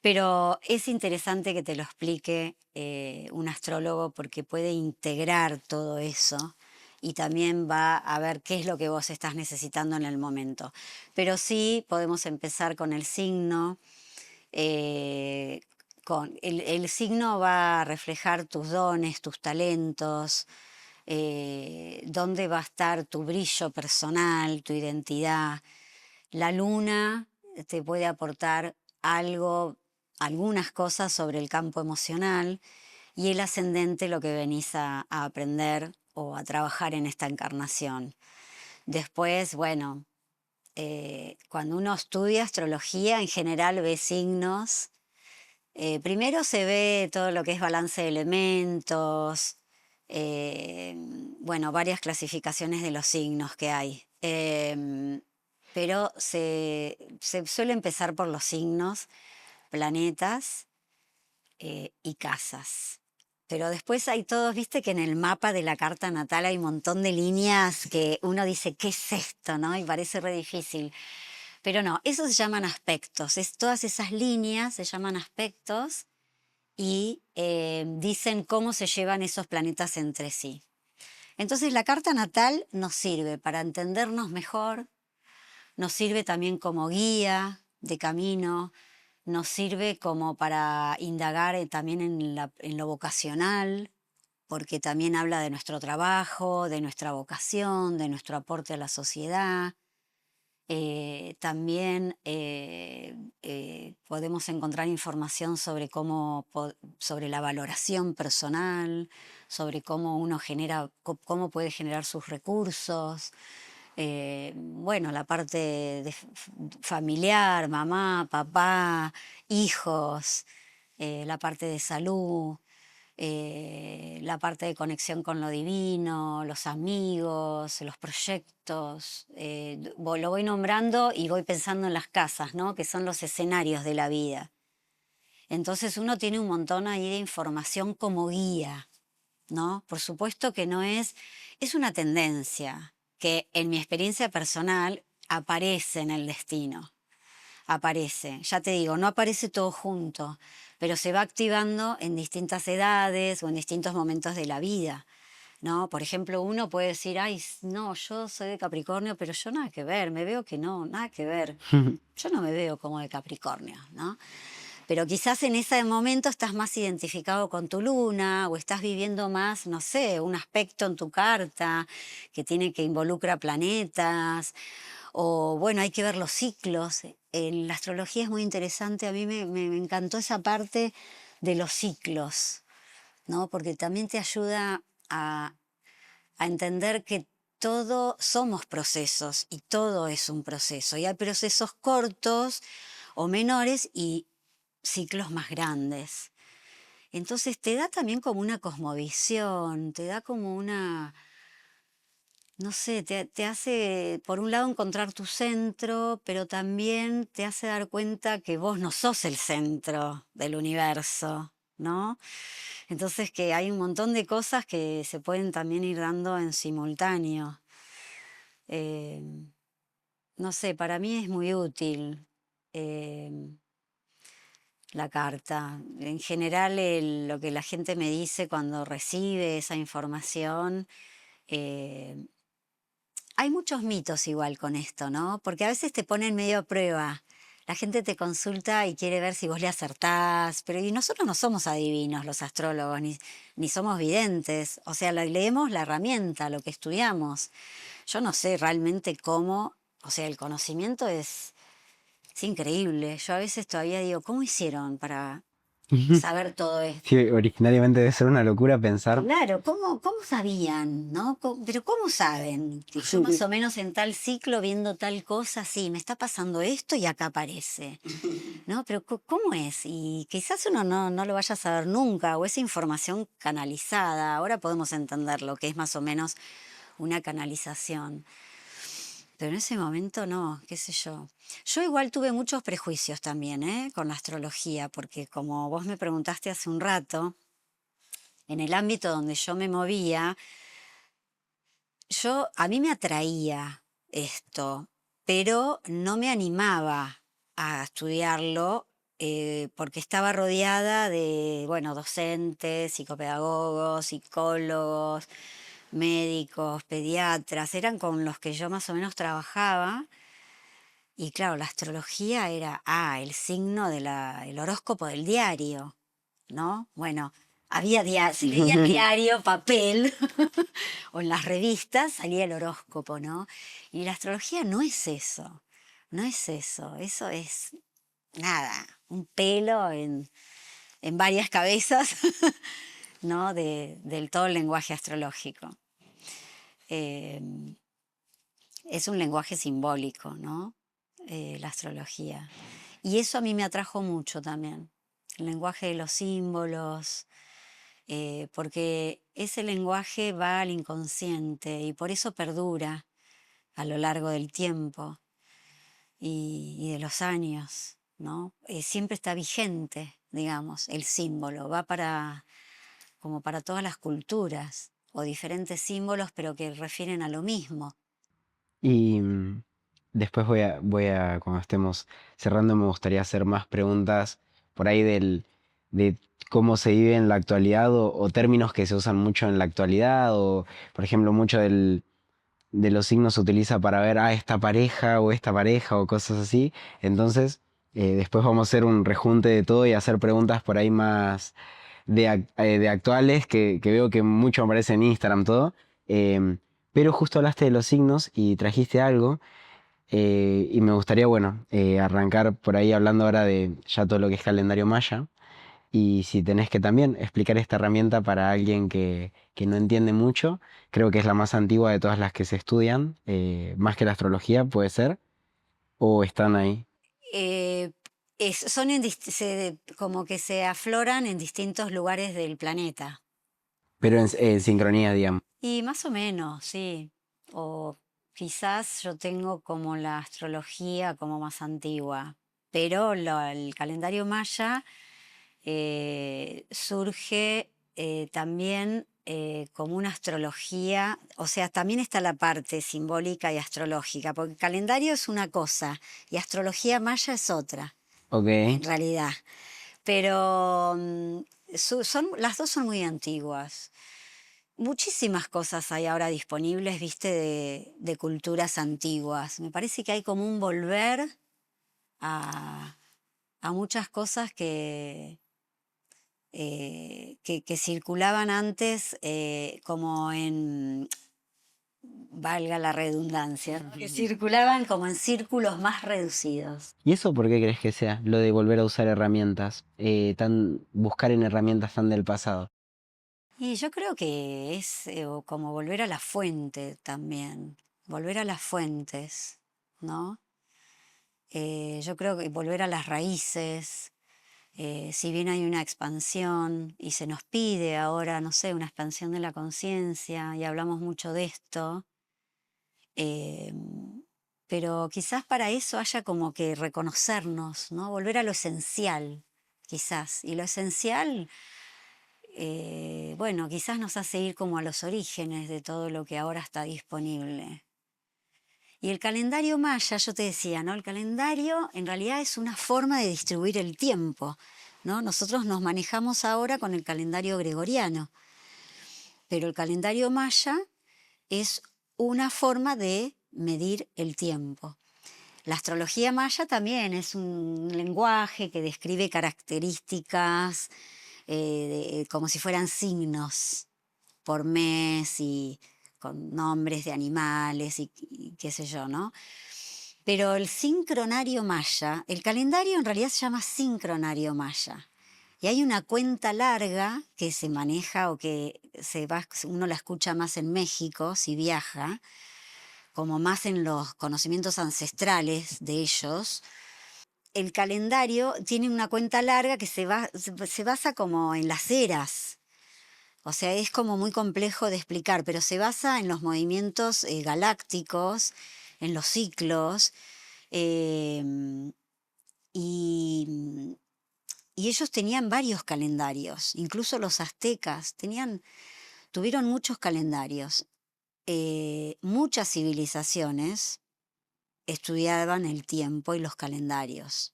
Pero es interesante que te lo explique un astrólogo porque puede integrar todo eso y también va a ver qué es lo que vos estás necesitando en el momento. Pero sí podemos empezar con el signo. eh, el signo va a reflejar tus dones, tus talentos, dónde va a estar tu brillo personal, tu identidad. La luna te puede aportar algo, algunas cosas sobre el campo emocional y el ascendente lo que venís a aprender o a trabajar en esta encarnación. Después, bueno, cuando uno estudia astrología, en general ve signos. Primero se ve todo lo que es balance de elementos, bueno, varias clasificaciones de los signos que hay. Pero se suele empezar por los signos, planetas y casas. Pero después hay todos, viste que en el mapa de la carta natal hay un montón de líneas que uno dice, ¿qué es esto? ¿No? Y parece re difícil. Pero no, eso se llaman aspectos. Todas esas líneas se llaman aspectos y dicen cómo se llevan esos planetas entre sí. Entonces la carta natal nos sirve para entendernos mejor, nos sirve también como guía de camino, nos sirve como para indagar también en lo vocacional, porque también habla de nuestro trabajo, de nuestra vocación, de nuestro aporte a la sociedad. También podemos encontrar información sobre sobre la valoración personal, sobre cómo uno genera, cómo puede generar sus recursos. Bueno, la parte familiar, mamá, papá, hijos, la parte de salud, la parte de conexión con lo divino, los amigos, los proyectos. Lo voy nombrando y voy pensando en las casas, ¿no? Que son los escenarios de la vida. Entonces uno tiene un montón ahí de información como guía, ¿no? Por supuesto que no es una tendencia que en mi experiencia personal aparece en el destino. Aparece, ya te digo, no aparece todo junto, pero se va activando en distintas edades o en distintos momentos de la vida, ¿no? Por ejemplo, uno puede decir, ay, no, yo soy de Capricornio, pero yo nada que ver, me veo que no, nada que ver. Yo no me veo como de Capricornio, ¿no? Pero quizás en ese momento estás más identificado con tu luna o estás viviendo más, no sé, un aspecto en tu carta que involucra planetas o bueno, hay que ver los ciclos. En la astrología es muy interesante, a mí me encantó esa parte de los ciclos, ¿no? Porque también te ayuda a entender que todo somos procesos y todo es un proceso. Y hay procesos cortos o menores y ciclos más grandes. Entonces te da también como una cosmovisión, te da como una, no sé, te hace, por un lado, encontrar tu centro, pero también te hace dar cuenta que vos no sos el centro del universo, ¿no? Entonces que hay un montón de cosas que se pueden también ir dando en simultáneo. Eh, no sé, para mí es muy útil eh, la carta. En general, lo que la gente me dice cuando recibe esa información, eh, hay muchos mitos igual con esto, ¿no? Porque a veces te ponen medio a prueba. La gente te consulta y quiere ver si vos le acertás, pero y nosotros no somos adivinos los astrólogos, ni somos videntes. O sea, leemos la herramienta, lo que estudiamos. Yo no sé realmente cómo, o sea, el conocimiento es increíble. Yo a veces todavía digo, ¿cómo hicieron para saber todo esto? Sí, originariamente debe ser una locura pensar. Claro, ¿cómo sabían, no? Pero ¿cómo saben? Que yo más o menos en tal ciclo viendo tal cosa, sí, me está pasando esto y acá aparece, ¿no? Pero ¿cómo es? Y quizás uno no lo vaya a saber nunca, o esa información canalizada. Ahora podemos entender lo que es más o menos una canalización. Pero en ese momento no, qué sé yo. Yo igual tuve muchos prejuicios también, con la astrología, porque como vos me preguntaste hace un rato, en el ámbito donde yo me movía, a mí me atraía esto, pero no me animaba a estudiarlo porque estaba rodeada de, bueno, docentes, psicopedagogos, psicólogos, médicos, pediatras, eran con los que yo más o menos trabajaba. Y claro, la astrología era, el signo el horóscopo del diario, ¿no? Bueno, se leía el diario, papel, o en las revistas salía el horóscopo, ¿no? Y la astrología no es eso, no es eso, eso es nada, un pelo en varias cabezas, ¿no? Del todo el lenguaje astrológico. Eh, es un lenguaje simbólico, ¿no? La astrología. Y eso a mí me atrajo mucho también, el lenguaje de los símbolos, porque ese lenguaje va al inconsciente y por eso perdura a lo largo del tiempo y de los años, ¿no? Siempre está vigente, digamos, el símbolo, va como para todas las culturas o diferentes símbolos, pero que refieren a lo mismo. Y después cuando estemos cerrando, me gustaría hacer más preguntas por ahí de cómo se vive en la actualidad o términos que se usan mucho en la actualidad o, por ejemplo, mucho de los signos se utiliza para ver a esta pareja o esta pareja o cosas así. Entonces, después vamos a hacer un rejunte de todo y hacer preguntas por ahí más de actuales que veo que mucho aparece en Instagram todo. Em, pero justo hablaste de los signos y trajiste algo y me gustaría, bueno, arrancar por ahí hablando ahora de ya todo lo que es calendario maya. Y si tenés que también explicar esta herramienta para alguien que no entiende mucho, creo que es la más antigua de todas las que se estudian, más que la astrología puede ser, o están ahí. Eh, como que se afloran en distintos lugares del planeta. Pero en sincronía, digamos. Y más o menos, sí. O quizás yo tengo como la astrología como más antigua, pero el calendario maya surge también como una astrología, o sea, también está la parte simbólica y astrológica, porque el calendario es una cosa y astrología maya es otra, en Ok. realidad. Pero las dos son muy antiguas. Muchísimas cosas hay ahora disponibles, viste, de culturas antiguas. Me parece que hay como un volver a, a muchas cosas que circulaban antes como valga la redundancia, ¿no? Que circulaban como en círculos más reducidos. ¿Y eso por qué crees que sea? Lo de volver a usar herramientas, buscar en herramientas tan del pasado. Y yo creo que es como volver a la fuente también, volver a las fuentes, ¿no? Yo creo que volver a las raíces, si bien hay una expansión y se nos pide ahora, no sé, una expansión de la conciencia y hablamos mucho de esto, eh, pero quizás para eso haya como que reconocernos, ¿no? Volver a lo esencial, quizás. Y lo esencial, bueno, quizás nos hace ir como a los orígenes de todo lo que ahora está disponible. Y el calendario maya, yo te decía, ¿no? El calendario en realidad es una forma de distribuir el tiempo, ¿no? Nosotros nos manejamos ahora con el calendario gregoriano, pero el calendario maya es una forma de medir el tiempo. La astrología maya también es un lenguaje que describe características como si fueran signos por mes y con nombres de animales y qué sé yo, ¿no? Pero el sincronario maya, el calendario en realidad se llama sincronario maya. Y hay una cuenta larga que se maneja o que uno la escucha más en México si viaja, como más en los conocimientos ancestrales de ellos. El calendario tiene una cuenta larga que se basa como en las eras. O sea, es como muy complejo de explicar, pero se basa en los movimientos galácticos, en los ciclos, em, y, y ellos tenían varios calendarios, incluso los aztecas tuvieron muchos calendarios. Muchas civilizaciones estudiaban el tiempo y los calendarios.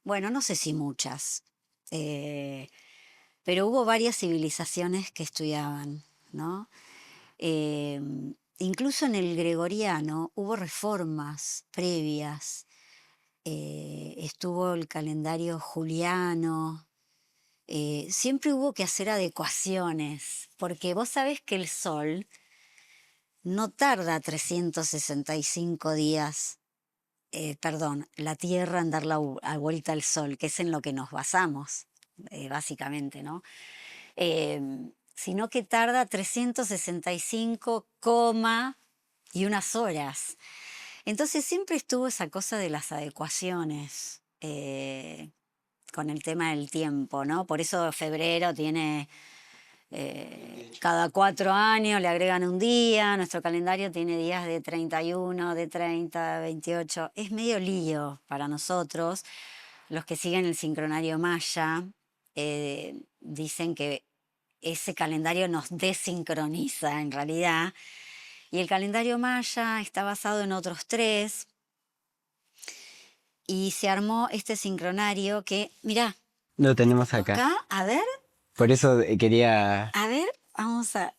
Bueno, no sé si muchas, eh, pero hubo varias civilizaciones que estudiaban, ¿no? Incluso en el gregoriano hubo reformas previas. Estuvo el calendario juliano, siempre hubo que hacer adecuaciones, porque vos sabés que el Sol no tarda 365 días, perdón, la Tierra en dar la vuelta al Sol, que es en lo que nos basamos, básicamente, ¿no? Sino que tarda 365, y unas horas. Entonces siempre estuvo esa cosa de las adecuaciones con el tema del tiempo, ¿no? Por eso febrero tiene cada 4 años le agregan un día, nuestro calendario tiene días de 31, de 30, 28. Es medio lío para nosotros. Los que siguen el sincronario maya dicen que ese calendario nos desincroniza en realidad. Y el calendario maya está basado en otros tres. Y se armó este sincronario que, mirá, Lo tenemos acá. acá, Por eso quería... a ver, vamos a...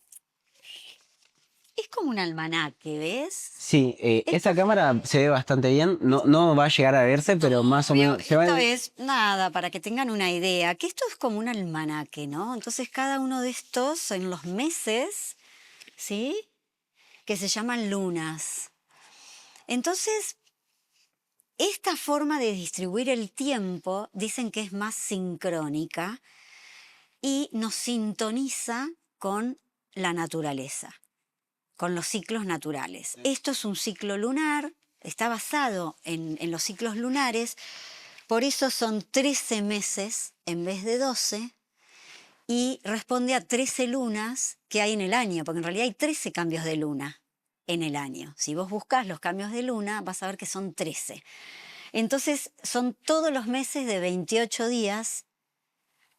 Es como un almanaque, ¿ves? Sí, Esto, esa cámara se ve bastante bien. No, no va a llegar a verse, pero más o obvio, menos se va... esto es nada, para que tengan una idea, que esto es como un almanaque, ¿no? Entonces cada uno de estos son los meses, ¿sí? Que se llaman lunas. Entonces, esta forma de distribuir el tiempo dicen que es más sincrónica y nos sintoniza con la naturaleza, con los ciclos naturales. Esto es un ciclo lunar, está basado en los ciclos lunares, por eso son 13 meses en vez de 12 y responde a 13 lunas que hay en el año, porque en realidad hay 13 cambios de luna en el año. Si vos buscas los cambios de luna, vas a ver que son 13. Entonces son todos los meses de 28 días,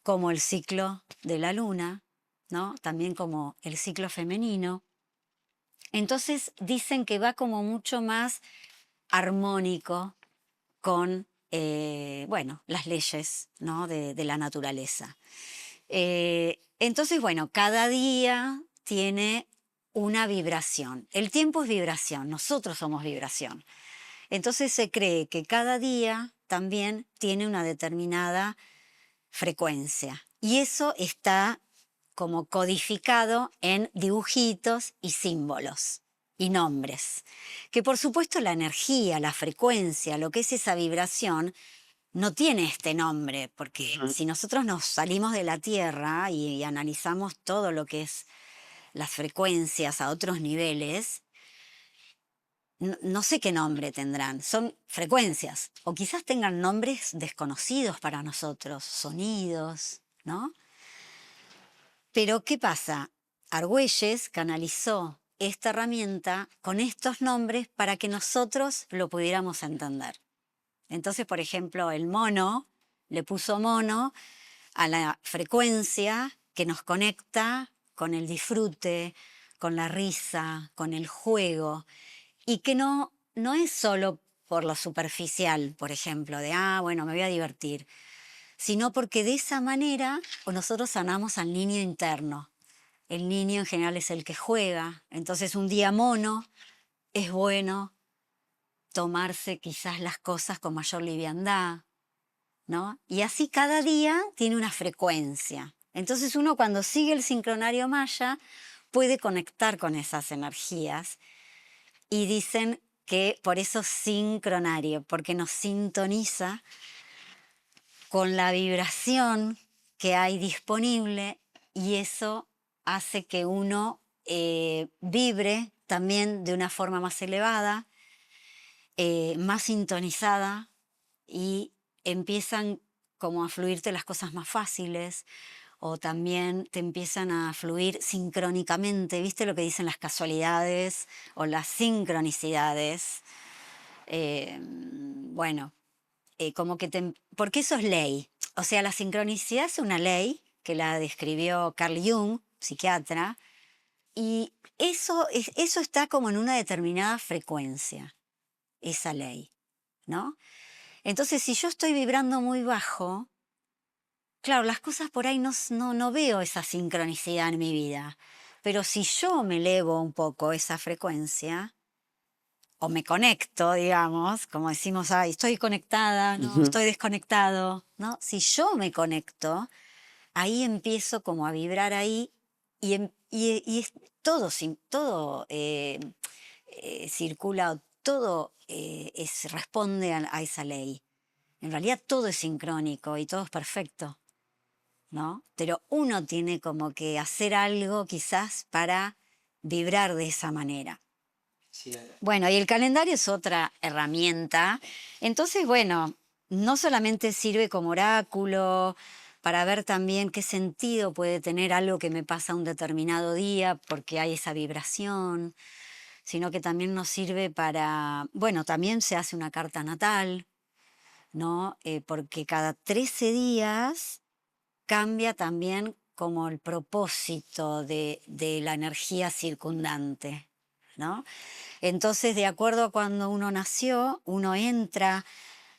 como el ciclo de la luna, ¿no? También como el ciclo femenino. Entonces dicen que va como mucho más armónico con, bueno, las leyes, ¿no? de la naturaleza. Entonces, bueno, cada día tiene una vibración. El tiempo es vibración, nosotros somos vibración. Entonces se cree que cada día también tiene una determinada frecuencia. Y eso está como codificado en dibujitos y símbolos y nombres. Que por supuesto la energía, la frecuencia, lo que es esa vibración, no tiene este nombre, porque Ujú. si nosotros nos salimos de la Tierra y analizamos todo lo que es las frecuencias a otros niveles, no sé qué nombre tendrán, son frecuencias, o quizás tengan nombres desconocidos para nosotros, sonidos, ¿no? Pero ¿qué pasa? Argüelles canalizó esta herramienta con estos nombres para que nosotros lo pudiéramos entender. Entonces, por ejemplo, el mono le puso mono a la frecuencia que nos conecta con el disfrute, con la risa, con el juego, y que no es solo por lo superficial, por ejemplo, de, bueno, me voy a divertir, sino porque de esa manera nosotros sanamos al niño interno. El niño en general es el que juega, entonces un día mono es bueno tomarse quizás las cosas con mayor liviandad, ¿no? Y así cada día tiene una frecuencia. Entonces uno cuando sigue el sincronario maya puede conectar con esas energías y dicen que por eso sincronario, porque nos sintoniza con la vibración que hay disponible y eso hace que uno vibre también de una forma más elevada, más sintonizada y empiezan como a fluirte las cosas más fáciles o también te empiezan a fluir sincrónicamente, ¿viste lo que dicen las casualidades o las sincronicidades? Bueno, como que porque eso es ley. O sea, la sincronicidad es una ley que la describió Carl Jung, psiquiatra, y eso está como en una determinada frecuencia, esa ley, ¿no? Entonces, si yo estoy vibrando muy bajo, claro, las cosas por ahí no veo esa sincronicidad en mi vida. Pero si yo me elevo un poco esa frecuencia, o me conecto, digamos, como decimos, ay, estoy conectada, no, Ujú. estoy desconectado, ¿no? Si yo me conecto, ahí empiezo como a vibrar ahí y es todo, todo circula, todo responde a esa ley. En realidad todo es sincrónico y todo es perfecto, ¿no? Pero uno tiene como que hacer algo quizás para vibrar de esa manera. Sí, Bueno, y el calendario es otra herramienta. Entonces, bueno, no solamente sirve como oráculo para ver también qué sentido puede tener algo que me pasa un determinado día porque hay esa vibración, sino que también nos sirve para, bueno, también se hace una carta natal, ¿no? Porque cada 13 días cambia también como el propósito de la energía circundante, ¿no? Entonces, de acuerdo a cuando uno nació, uno entra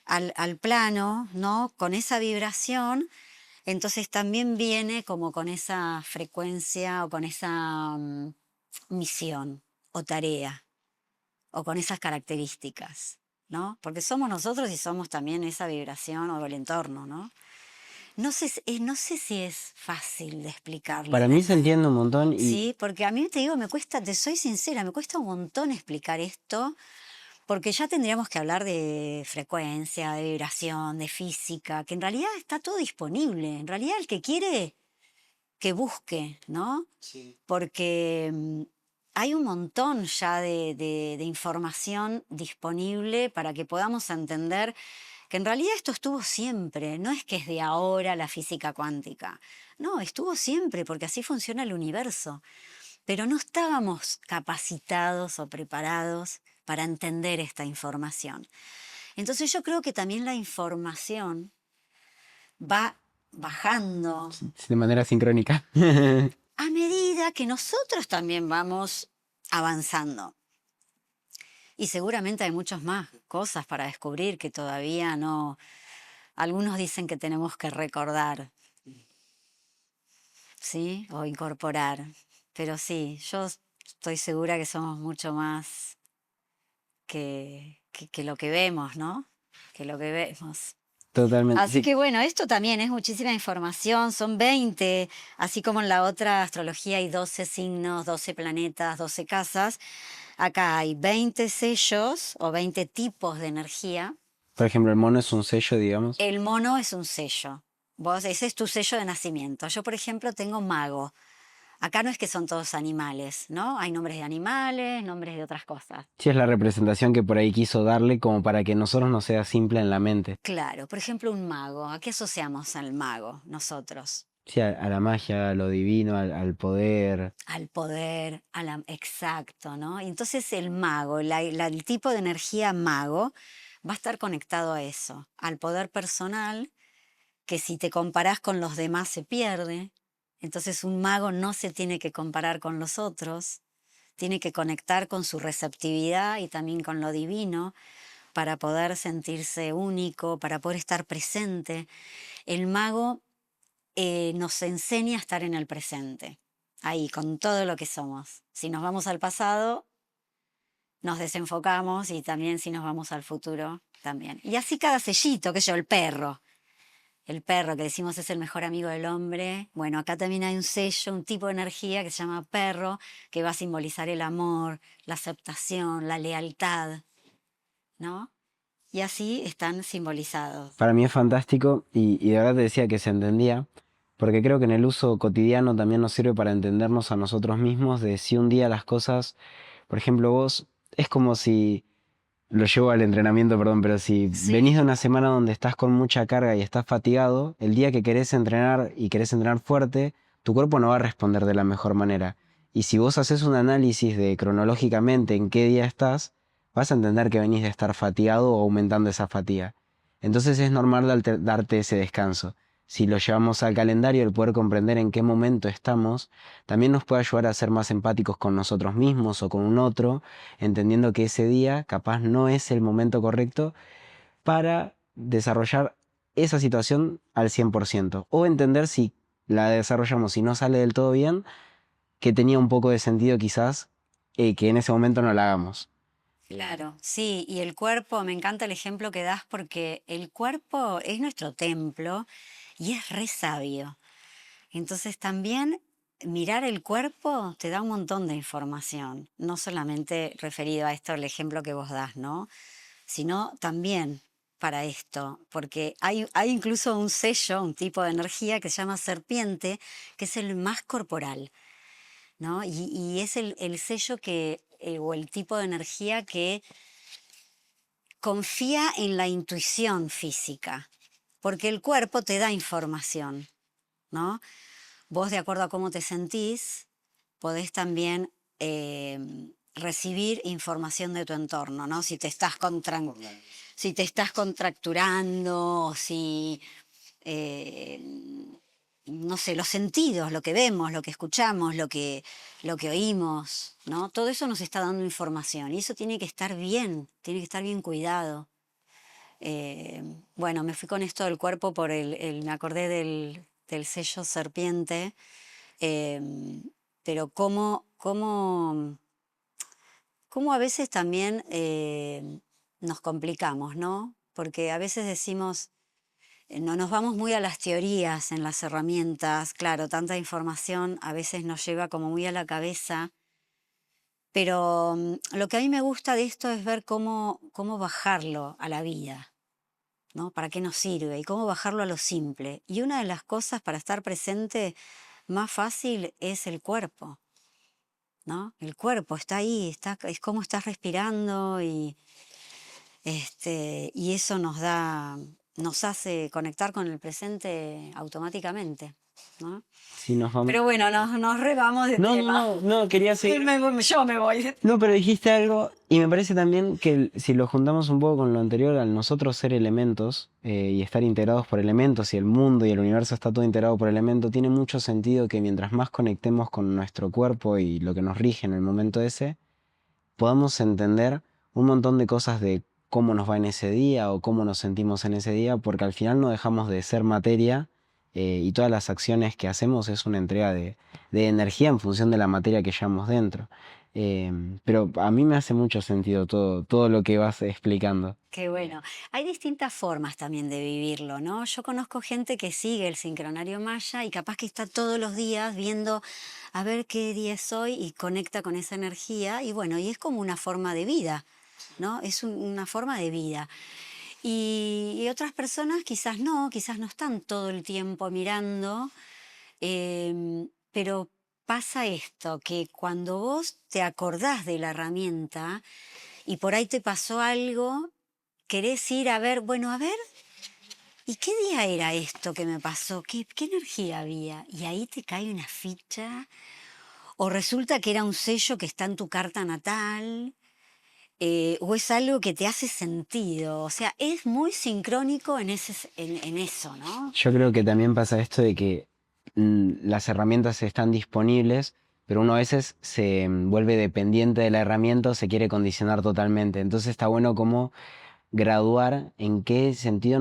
al plano, ¿no? Con esa vibración, entonces también viene como con esa frecuencia o con esa misión o tarea o con esas características, ¿no? Porque somos nosotros y somos también esa vibración o el entorno, ¿no? No sé, no sé si es fácil de explicarlo. para mí se entiende un montón y Sí, porque a mí te digo, me cuesta, te soy sincera, me cuesta un montón explicar esto, porque ya tendríamos que hablar de frecuencia, de vibración, de física, que en realidad está todo disponible. En realidad el que quiere, que busque, ¿no? sí. Porque hay un montón ya de información disponible para que podamos entender que en realidad esto estuvo siempre, no es que es de ahora la física cuántica, no, estuvo siempre porque así funciona el universo, pero no estábamos capacitados o preparados para entender esta información. Entonces yo creo que también la información va bajando De manera sincrónica. a medida que nosotros también vamos avanzando. Y seguramente hay muchas más cosas para descubrir que todavía no. Algunos dicen que tenemos que recordar, ¿sí? O incorporar. Pero sí, yo estoy segura que somos mucho más que lo que vemos, ¿no? Que lo que vemos. Totalmente. Así Sí, que bueno, esto también es muchísima información, son 20, así como en la otra astrología hay 12 signos, 12 planetas, 12 casas. Acá hay 20 sellos o 20 tipos de energía. por ejemplo, el mono es un sello, digamos. El mono es un sello. Vos, ese es tu sello de nacimiento. Yo, por ejemplo, tengo mago. Acá no es que son todos animales, ¿no? Hay nombres de animales, nombres de otras cosas. Sí, es la representación que por ahí quiso darle como para que nosotros no sea simple en la mente. Claro, por ejemplo, un mago. ¿A qué asociamos al mago nosotros? Sí, a la magia, a lo divino, al poder. Al poder, exacto, ¿no? Y entonces el mago, el tipo de energía mago va a estar conectado a eso, al poder personal, que si te comparás con los demás se pierde. Entonces un mago no se tiene que comparar con los otros, tiene que conectar con su receptividad y también con lo divino para poder sentirse único, para poder estar presente. El mago nos enseña a estar en el presente, ahí, con todo lo que somos. Si nos vamos al pasado, nos desenfocamos y también si nos vamos al futuro, también. Y así cada sellito, que yo, el perro. El perro que decimos es el mejor amigo del hombre. Bueno, acá también hay un sello, un tipo de energía que se llama perro, que va a simbolizar el amor, la aceptación, la lealtad, ¿no? Y así están simbolizados. Para mí es fantástico y de verdad te decía que se entendía, porque creo que en el uso cotidiano también nos sirve para entendernos a nosotros mismos, de si un día las cosas, por ejemplo, vos, es como si, lo llevo al entrenamiento, perdón, pero si venís Sí, de una semana donde estás con mucha carga y estás fatigado, el día que querés entrenar y querés entrenar fuerte, tu cuerpo no va a responder de la mejor manera. Y si vos haces un análisis de cronológicamente en qué día estás, vas a entender que venís de estar fatigado o aumentando esa fatiga. Entonces es normal darte ese descanso. Si lo llevamos al calendario, el poder comprender en qué momento estamos, también nos puede ayudar a ser más empáticos con nosotros mismos o con un otro, entendiendo que ese día capaz no es el momento correcto para desarrollar esa situación al 100%. O entender si la desarrollamos y no sale del todo bien, que tenía un poco de sentido quizás que en ese momento no la hagamos. claro, sí, y el cuerpo, me encanta el ejemplo que das porque el cuerpo es nuestro templo y es re sabio. Entonces también mirar el cuerpo te da un montón de información, no solamente referido a esto, el ejemplo que vos das, ¿no? Sino también para esto, porque hay incluso un sello, un tipo de energía que se llama serpiente, que es el más corporal, ¿no? Y es el sello o el tipo de energía que confía en la intuición física, porque el cuerpo te da información, ¿no? Vos, de acuerdo a cómo te sentís, podés también recibir información de tu entorno, ¿no? Si te estás contracturando, o si, eh, no sé, los sentidos, lo que vemos, lo que escuchamos, lo que oímos, ¿no? Todo eso nos está dando información y eso tiene que estar bien cuidado. Bueno, me fui con esto del cuerpo me acordé del sello serpiente, pero cómo a veces también nos complicamos, ¿no? Porque a veces decimos, no nos vamos muy a las teorías en las herramientas, claro, tanta información a veces nos lleva como muy a la cabeza, pero lo que a mí me gusta de esto es ver cómo bajarlo a la vida, ¿no? ¿Para qué nos sirve? Y cómo bajarlo a lo simple. Y una de las cosas para estar presente más fácil es el cuerpo, ¿no? El cuerpo está ahí, es cómo estás respirando y eso nos hace conectar con el presente automáticamente, ¿no? Si nos vamos... Pero bueno, nos revamos de No, tema. quería seguir. Yo me voy. No, pero dijiste algo y me parece también que si lo juntamos un poco con lo anterior, al nosotros ser elementos y estar integrados por elementos y el mundo y el universo está todo integrado por elementos, tiene mucho sentido que mientras más conectemos con nuestro cuerpo y lo que nos rige en el momento ese, podamos entender un montón de cosas de cómo nos va en ese día o cómo nos sentimos en ese día, porque al final no dejamos de ser materia y todas las acciones que hacemos es una entrega de energía en función de la materia que llevamos dentro. Pero a mí me hace mucho sentido todo lo que vas explicando. Qué bueno. Hay distintas formas también de vivirlo, ¿no? Yo conozco gente que sigue el sincronario maya y capaz que está todos los días viendo a ver qué día es hoy y conecta con esa energía y bueno, y es como una forma de vida, ¿no? Es una forma de vida. Y otras personas quizás no están todo el tiempo mirando, pero pasa esto, que cuando vos te acordás de la herramienta y por ahí te pasó algo, querés ir a ver, bueno, a ver, ¿y qué día era esto que me pasó? ¿Qué energía había? Y ahí te cae una ficha, o resulta que era un sello que está en tu carta natal, o es algo que te hace sentido. O sea, es muy sincrónico en eso, ¿no? Yo creo que también pasa esto de que las herramientas están disponibles, pero uno a veces se vuelve dependiente de la herramienta o se quiere condicionar totalmente. Entonces está bueno como graduar en qué sentido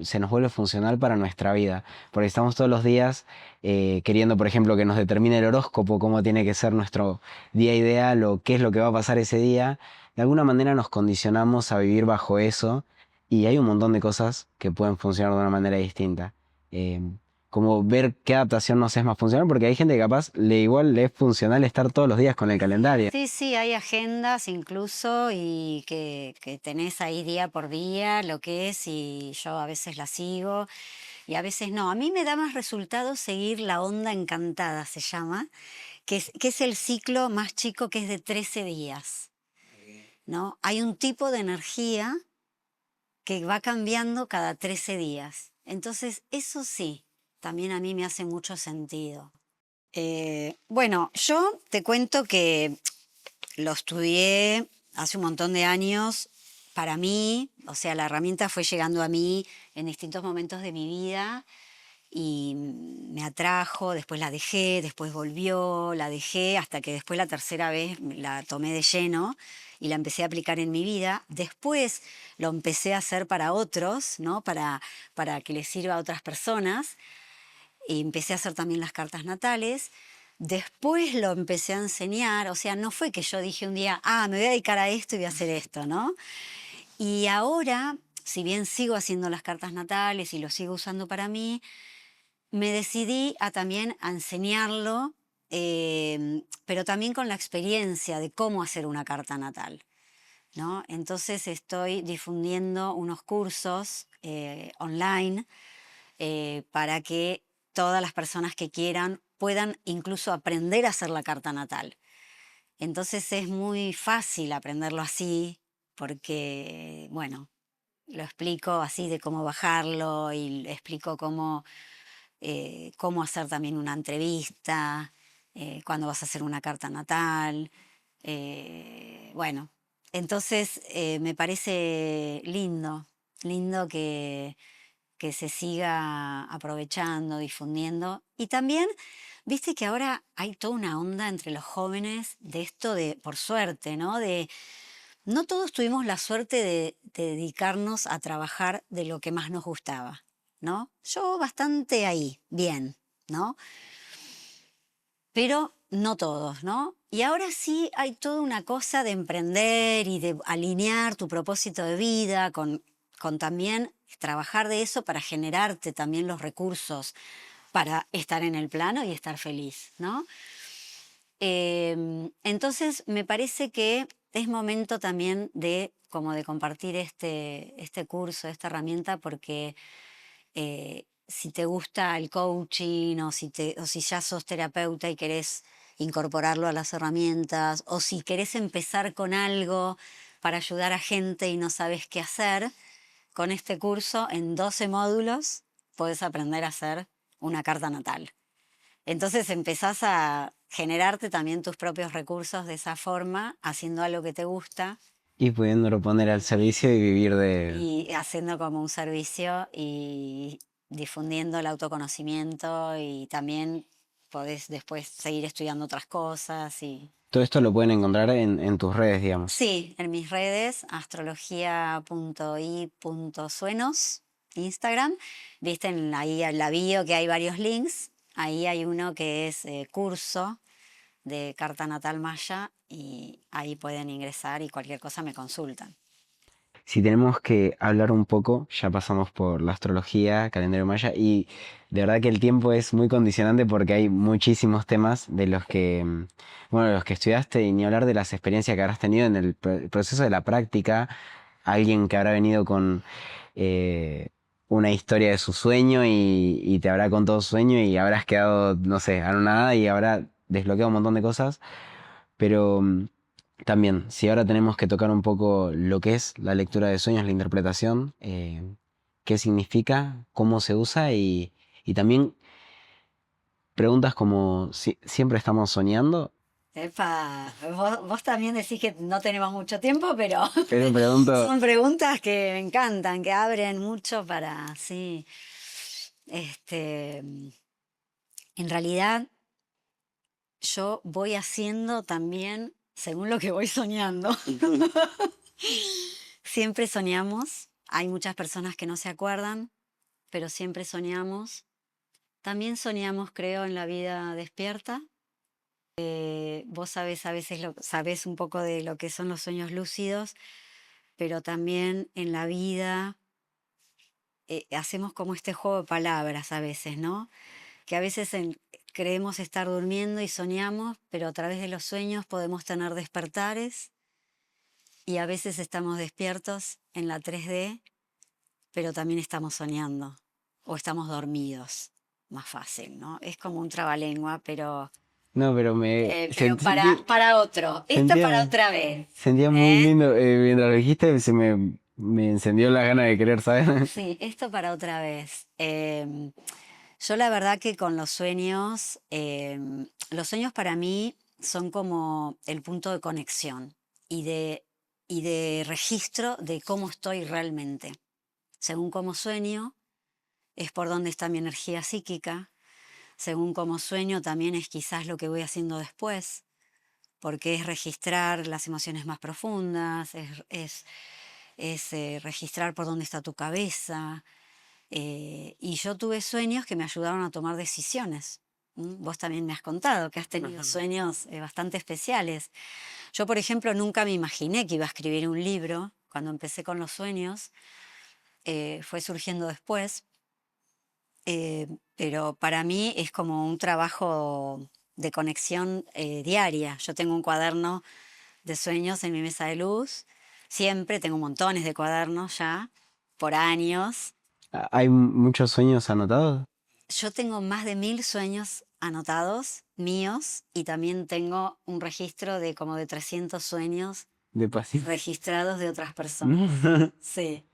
se nos vuelve funcional para nuestra vida. Porque estamos todos los días queriendo, por ejemplo, que nos determine el horóscopo, cómo tiene que ser nuestro día ideal o qué es lo que va a pasar ese día. De alguna manera nos condicionamos a vivir bajo eso y hay un montón de cosas que pueden funcionar de una manera distinta. Eh, Como ver qué adaptación nos es más funcional, porque hay gente que capaz igual le es funcional estar todos los días con el calendario. Sí, sí, hay agendas incluso y que tenés ahí día por día lo que es y yo a veces la sigo y a veces no. A mí me da más resultado seguir la onda encantada, se llama, que es el ciclo más chico que es de 13 días, ¿no? Hay un tipo de energía que va cambiando cada 13 días. Entonces, eso sí, también a mí me hace mucho sentido. Bueno, yo te cuento que lo estudié hace un montón de años para mí, o sea, la herramienta fue llegando a mí en distintos momentos de mi vida y me atrajo, después la dejé, después volvió, la dejé, hasta que después la tercera vez la tomé de lleno y la empecé a aplicar en mi vida. Después lo empecé a hacer para otros, ¿no? Para que les sirva a otras personas. Y empecé a hacer también las cartas natales. Después lo empecé a enseñar, o sea, no fue que yo dije un día, me voy a dedicar a esto y voy a hacer esto, ¿no? Y ahora, si bien sigo haciendo las cartas natales y lo sigo usando para mí, me decidí también a enseñarlo, pero también con la experiencia de cómo hacer una carta natal, ¿no? Entonces estoy difundiendo unos cursos online para que todas las personas que quieran puedan incluso aprender a hacer la carta natal. Entonces es muy fácil aprenderlo así porque, bueno, lo explico así de cómo bajarlo y explico cómo hacer también una entrevista, cuándo vas a hacer una carta natal. Bueno, entonces me parece lindo que se siga aprovechando, difundiendo. Y también, viste que ahora hay toda una onda entre los jóvenes de esto de, por suerte, ¿no? No todos tuvimos la suerte de dedicarnos a trabajar de lo que más nos gustaba, ¿no? Yo bastante ahí, bien, ¿no? Pero no todos, ¿no? Y ahora sí hay toda una cosa de emprender y de alinear tu propósito de vida con también trabajar de eso para generarte también los recursos para estar en el plano y estar feliz, ¿no? Entonces me parece que es momento también de como de compartir este curso, esta herramienta, porque si te gusta el coaching o si ya sos terapeuta y querés incorporarlo a las herramientas, o si querés empezar con algo para ayudar a gente y no sabes qué hacer, con este curso en 12 módulos podés aprender a hacer una carta natal. Entonces empezás a generarte también tus propios recursos de esa forma, haciendo algo que te gusta Y pudiéndolo poner al servicio y vivir de... y haciendo como un servicio y difundiendo el autoconocimiento, y también podés después seguir estudiando otras cosas. Y Todo esto lo pueden encontrar en tus redes, digamos. sí, en mis redes, astrologia.i.suenos, Instagram, viste ahí en la bio que hay varios links, ahí hay uno que es curso de carta natal maya, y ahí pueden ingresar y cualquier cosa me consultan. Si tenemos que hablar un poco, ya pasamos por la astrología, calendario maya, y de verdad que el tiempo es muy condicionante porque hay muchísimos temas de los que, bueno, de los que estudiaste y ni hablar de las experiencias que habrás tenido en el proceso de la práctica, alguien que habrá venido con eh, una historia de su sueño y te habrá contado su sueño y habrás quedado, no sé, anonadada y habrá desbloqueado un montón de cosas. Pero también, si ahora tenemos que tocar un poco lo que es la lectura de sueños, la interpretación, qué significa, cómo se usa y también preguntas como si siempre estamos soñando, Epa, vos también decís que no tenemos mucho tiempo, pero pero me pregunto, son preguntas que me encantan, que abren mucho para, sí. En realidad yo voy haciendo también según lo que voy soñando. Siempre soñamos, hay muchas personas que no se acuerdan, pero siempre soñamos. También soñamos, creo, en la vida despierta. Vos sabés, a veces sabés un poco de lo que son los sueños lúcidos, pero también en la vida hacemos como este juego de palabras a veces, ¿no? Que a veces creemos estar durmiendo y soñamos, pero a través de los sueños podemos tener despertares, y a veces estamos despiertos en la 3D, pero también estamos soñando o estamos dormidos, más fácil, ¿no? Es como un trabalengua, no, pero pero para otro. Esto para sentía, otra vez. sentía muy ¿Eh? lindo, mientras lo dijiste me encendió la gana de querer saber. Sí, esto para otra vez. Yo la verdad que con los sueños para mí son como el punto de conexión y de registro de cómo estoy realmente. Según cómo sueño, es por dónde está mi energía psíquica. Según cómo sueño, también es quizás lo que voy haciendo después, porque es registrar las emociones más profundas, es registrar por dónde está tu cabeza. Y yo tuve sueños que me ayudaron a tomar decisiones. Vos también me has contado que has tenido Ujú. sueños bastante especiales. Yo, por ejemplo, nunca me imaginé que iba a escribir un libro. Cuando empecé con los sueños, fue surgiendo después. pero para mí es como un trabajo de conexión diaria. Yo tengo un cuaderno de sueños en mi mesa de luz, siempre tengo montones de cuadernos ya, por años. ¿Hay muchos sueños anotados? Yo tengo más de 1000 sueños anotados míos y también tengo un registro de como de 300 sueños De paciente. registrados de otras personas. Sí.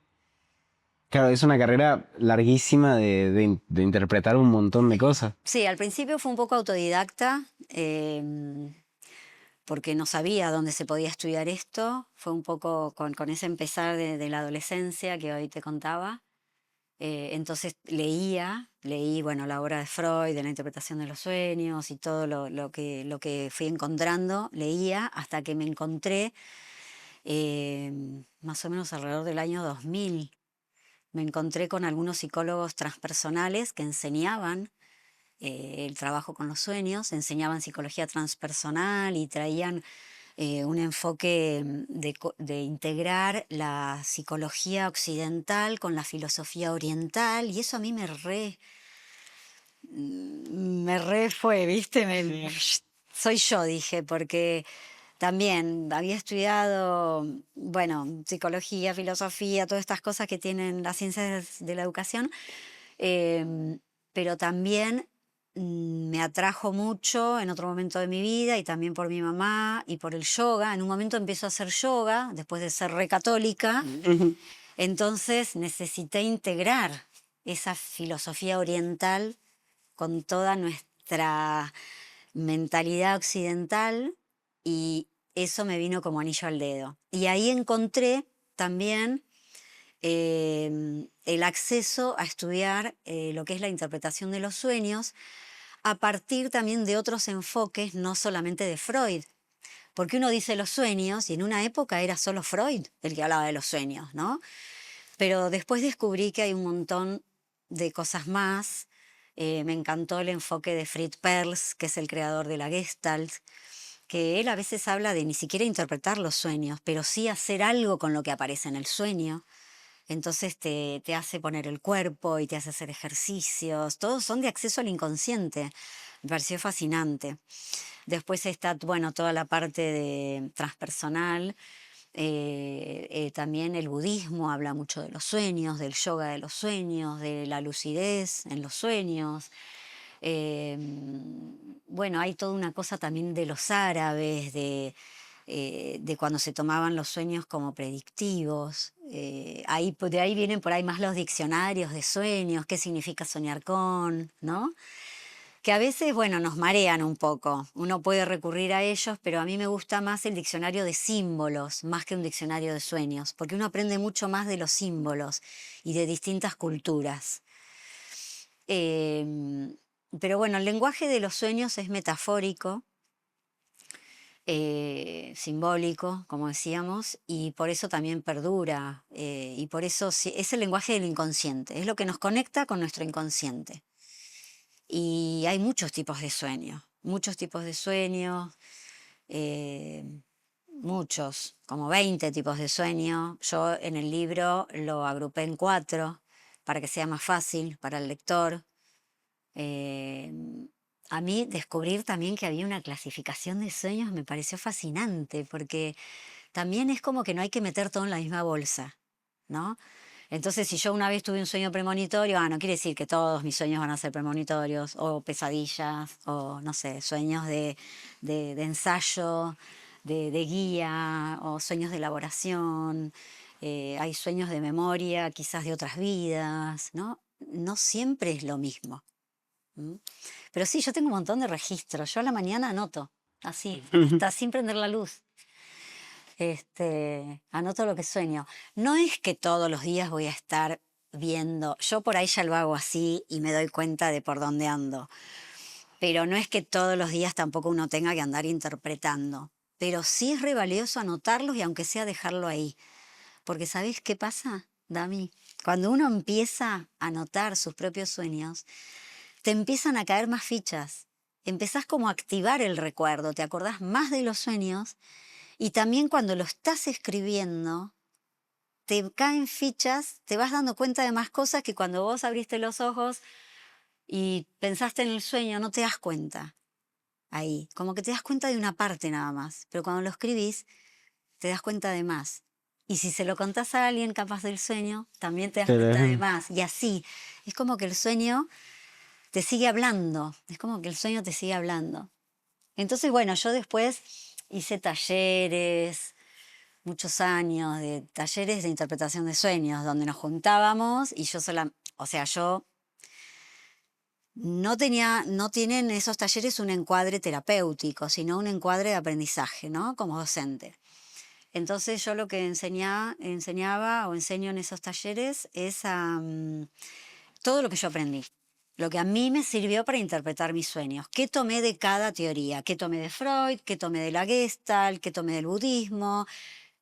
Claro, es una carrera larguísima de interpretar un montón de cosas. Sí, al principio fue un poco autodidacta, porque no sabía dónde se podía estudiar esto. Fue un poco con ese empezar de la adolescencia que hoy te contaba. Entonces leí, bueno, la obra de Freud, de la interpretación de los sueños y todo lo que fui encontrando, leía hasta que me encontré más o menos alrededor del año 2000. Me encontré con algunos psicólogos transpersonales que enseñaban el trabajo con los sueños, enseñaban psicología transpersonal y traían un enfoque de integrar la psicología occidental con la filosofía oriental, y eso a mí me re fue, ¿viste? Soy yo, dije, porque también había estudiado, bueno, psicología, filosofía, todas estas cosas que tienen las ciencias de la educación, pero también me atrajo mucho en otro momento de mi vida y también por mi mamá y por el yoga. En un momento empiezo a hacer yoga, después de ser re católica, entonces necesité integrar esa filosofía oriental con toda nuestra mentalidad occidental, y eso me vino como anillo al dedo. Y ahí encontré también el acceso a estudiar lo que es la interpretación de los sueños a partir también de otros enfoques, no solamente de Freud. Porque uno dice los sueños y en una época era solo Freud el que hablaba de los sueños, ¿no? Pero después descubrí que hay un montón de cosas más. Me encantó el enfoque de Fritz Perls, que es el creador de la Gestalt, que él a veces habla de ni siquiera interpretar los sueños, pero sí hacer algo con lo que aparece en el sueño. Entonces te hace poner el cuerpo y te hace hacer ejercicios. Todos son de acceso al inconsciente. Me pareció fascinante. Después está, bueno, toda la parte de transpersonal. También el budismo habla mucho de los sueños, del yoga de los sueños, de la lucidez en los sueños. Bueno, hay toda una cosa también de los árabes, de cuando se tomaban los sueños como predictivos. De ahí vienen por ahí más los diccionarios de sueños, qué significa soñar con, ¿no? Que a veces, bueno, nos marean un poco. Uno puede recurrir a ellos, pero a mí me gusta más el diccionario de símbolos, más que un diccionario de sueños, porque uno aprende mucho más de los símbolos y de distintas culturas. Em, pero bueno, el lenguaje de los sueños es metafórico, simbólico, como decíamos, y por eso también perdura, y por eso es el lenguaje del inconsciente, es lo que nos conecta con nuestro inconsciente. Y hay muchos tipos de sueños, eh, muchos, como 20 tipos de sueños. Yo en el libro lo agrupé en 4 para que sea más fácil para el lector. Eh, a mí descubrir también que había una clasificación de sueños me pareció fascinante, porque también es como que no hay que meter todo en la misma bolsa, ¿no? Entonces, si yo una vez tuve un sueño premonitorio, no quiere decir que todos mis sueños van a ser premonitorios, o pesadillas, o no sé, sueños de ensayo, de guía, o sueños de elaboración. Hay sueños de memoria, quizás de otras vidas, ¿no? No siempre es lo mismo. ¿M? Pero sí, yo tengo un montón de registros. Yo a la mañana anoto, así, hasta sin prender la luz. Anoto lo que sueño. No es que todos los días voy a estar viendo, yo por ahí ya lo hago así y me doy cuenta de por dónde ando, pero no es que todos los días tampoco uno tenga que andar interpretando, pero sí es re valioso anotarlos y aunque sea dejarlo ahí, porque ¿sabés qué pasa, Dami? Cuando uno empieza a anotar sus propios sueños, te empiezan a caer más fichas, empezás como a activar el recuerdo, te acordás más de los sueños. Y también cuando lo estás escribiendo, te caen fichas, te vas dando cuenta de más cosas que cuando vos abriste los ojos y pensaste en el sueño, no te das cuenta ahí, como que te das cuenta de una parte nada más, pero cuando lo escribís te das cuenta de más. Y si se lo contás a alguien capaz del sueño, también te das cuenta de Pero, más. Y así, es como que el sueño te sigue hablando, es como que el sueño te sigue hablando. Entonces, bueno, yo después hice talleres, muchos años de talleres de interpretación de sueños, donde nos juntábamos y yo sola, o sea, yo no tienen esos talleres un encuadre terapéutico, sino un encuadre de aprendizaje, ¿no? Como docente. Entonces yo lo que enseñaba o enseño en esos talleres es todo lo que yo aprendí, lo que a mí me sirvió para interpretar mis sueños. ¿Qué tomé de cada teoría? ¿Qué tomé de Freud? ¿Qué tomé de la Gestalt? ¿Qué tomé del budismo?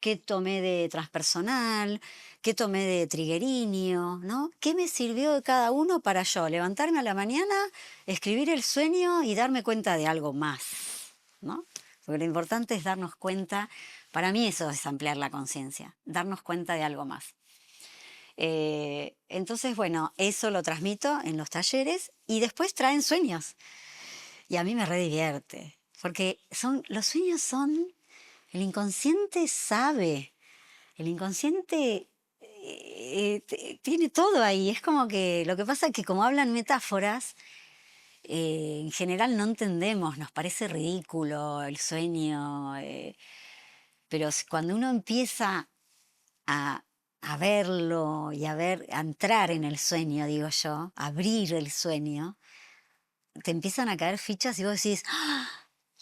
¿Qué tomé de transpersonal? ¿Qué tomé de triguerinio? ¿No? ¿Qué me sirvió de cada uno para yo levantarme a la mañana, escribir el sueño y darme cuenta de algo más? ¿No? Porque lo importante es darnos cuenta, para mí eso es ampliar la conciencia, darnos cuenta de algo más. Entonces, bueno, eso lo transmito en los talleres y después traen sueños. Y a mí me re divierte, porque los sueños son, el inconsciente sabe, el inconsciente tiene todo ahí. Es como que lo que pasa es que como hablan metáforas, en general no entendemos, nos parece ridículo el sueño, pero cuando uno empieza a, a verlo y a entrar en el sueño, digo yo, a abrir el sueño, te empiezan a caer fichas y vos decís, ¡ah!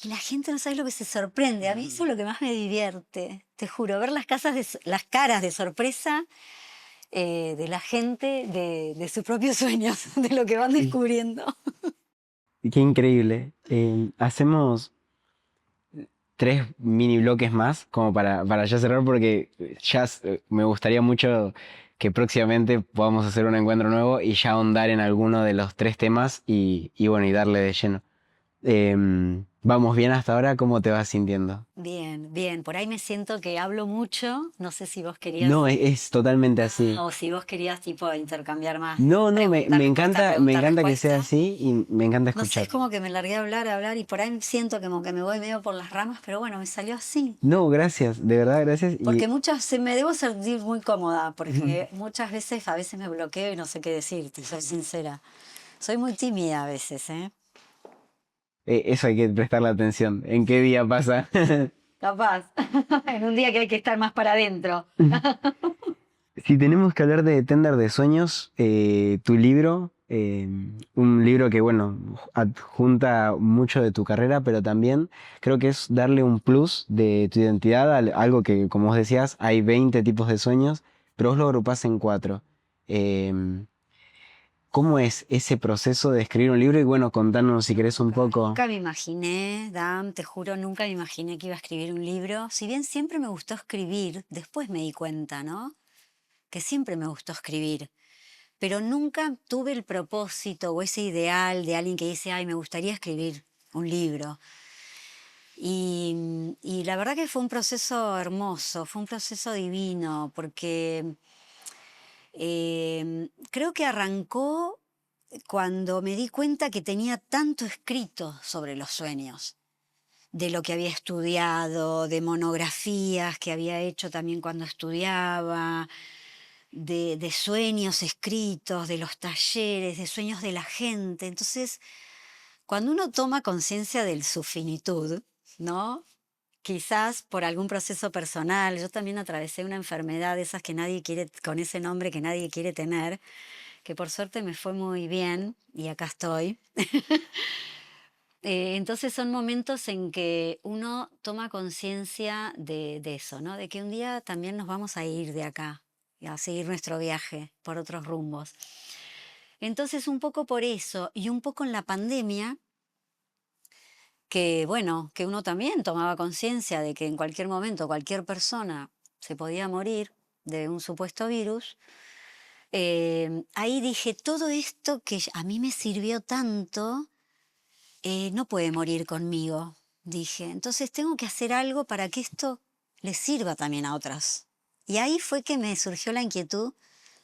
Y la gente no sabe lo que se sorprende. A mí eso es lo que más me divierte, te juro, ver las caras de sorpresa de la gente de sus propios sueños, de lo que van descubriendo. qué increíble. Hacemos 3 mini bloques más, como para ya cerrar, porque me gustaría mucho que próximamente podamos hacer un encuentro nuevo y ya ahondar en alguno de los 3 temas y bueno, y darle de lleno. ¿Vamos bien hasta ahora? ¿Cómo te vas sintiendo? Bien, bien, por ahí me siento que hablo mucho, no sé si vos querías, No, es totalmente así. o si vos querías tipo intercambiar más No, no, pregunta, respuesta, me pregunta, encanta que sea respuesta. así y me encanta No sé, es escucharte. como que me largué a hablar y por ahí siento como que me voy medio por las ramas, pero bueno, me salió así. No, gracias, de verdad, gracias. Porque me debo sentir muy cómoda, porque muchas veces, a veces me bloqueo y no sé qué decirte, soy sincera. Soy muy tímida a veces, ¿eh? Eso hay que prestarle atención. ¿En qué día pasa? Capaz, en un día que hay que estar más para adentro. Si tenemos que hablar de Tender de Sueños, tu libro, un libro que, bueno, adjunta mucho de tu carrera, pero también creo que es darle un plus de tu identidad a algo que, como vos decías, hay 20 tipos de sueños, pero vos lo agrupás en 4. Em, ¿Cómo es ese proceso de escribir un libro? Y bueno, contanos si querés un poco. Nunca me imaginé, Dan, te juro, nunca me imaginé que iba a escribir un libro. Si bien siempre me gustó escribir, después me di cuenta, ¿no? Que siempre me gustó escribir. Pero nunca tuve el propósito o ese ideal de alguien que dice, ay, me gustaría escribir un libro. Y la verdad que fue un proceso hermoso, fue un proceso divino, porque creo que arrancó cuando me di cuenta que tenía tanto escrito sobre los sueños, de lo que había estudiado, de monografías que había hecho también cuando estudiaba, de sueños escritos, de los talleres, de sueños de la gente. Entonces, cuando uno toma conciencia de su finitud, ¿no? Quizás por algún proceso personal, yo también atravesé una enfermedad de esas que nadie quiere, con ese nombre que nadie quiere tener, que por suerte me fue muy bien y acá estoy. Entonces son momentos en que uno toma conciencia de eso, ¿no? De que un día también nos vamos a ir de acá y a seguir nuestro viaje por otros rumbos. Entonces un poco por eso y un poco en la pandemia, que bueno, que uno también tomaba conciencia de que en cualquier momento cualquier persona se podía morir de un supuesto virus. Ahí dije, todo esto que a mí me sirvió tanto, no puede morir conmigo, dije. Entonces tengo que hacer algo para que esto le sirva también a otras. Y ahí fue que me surgió la inquietud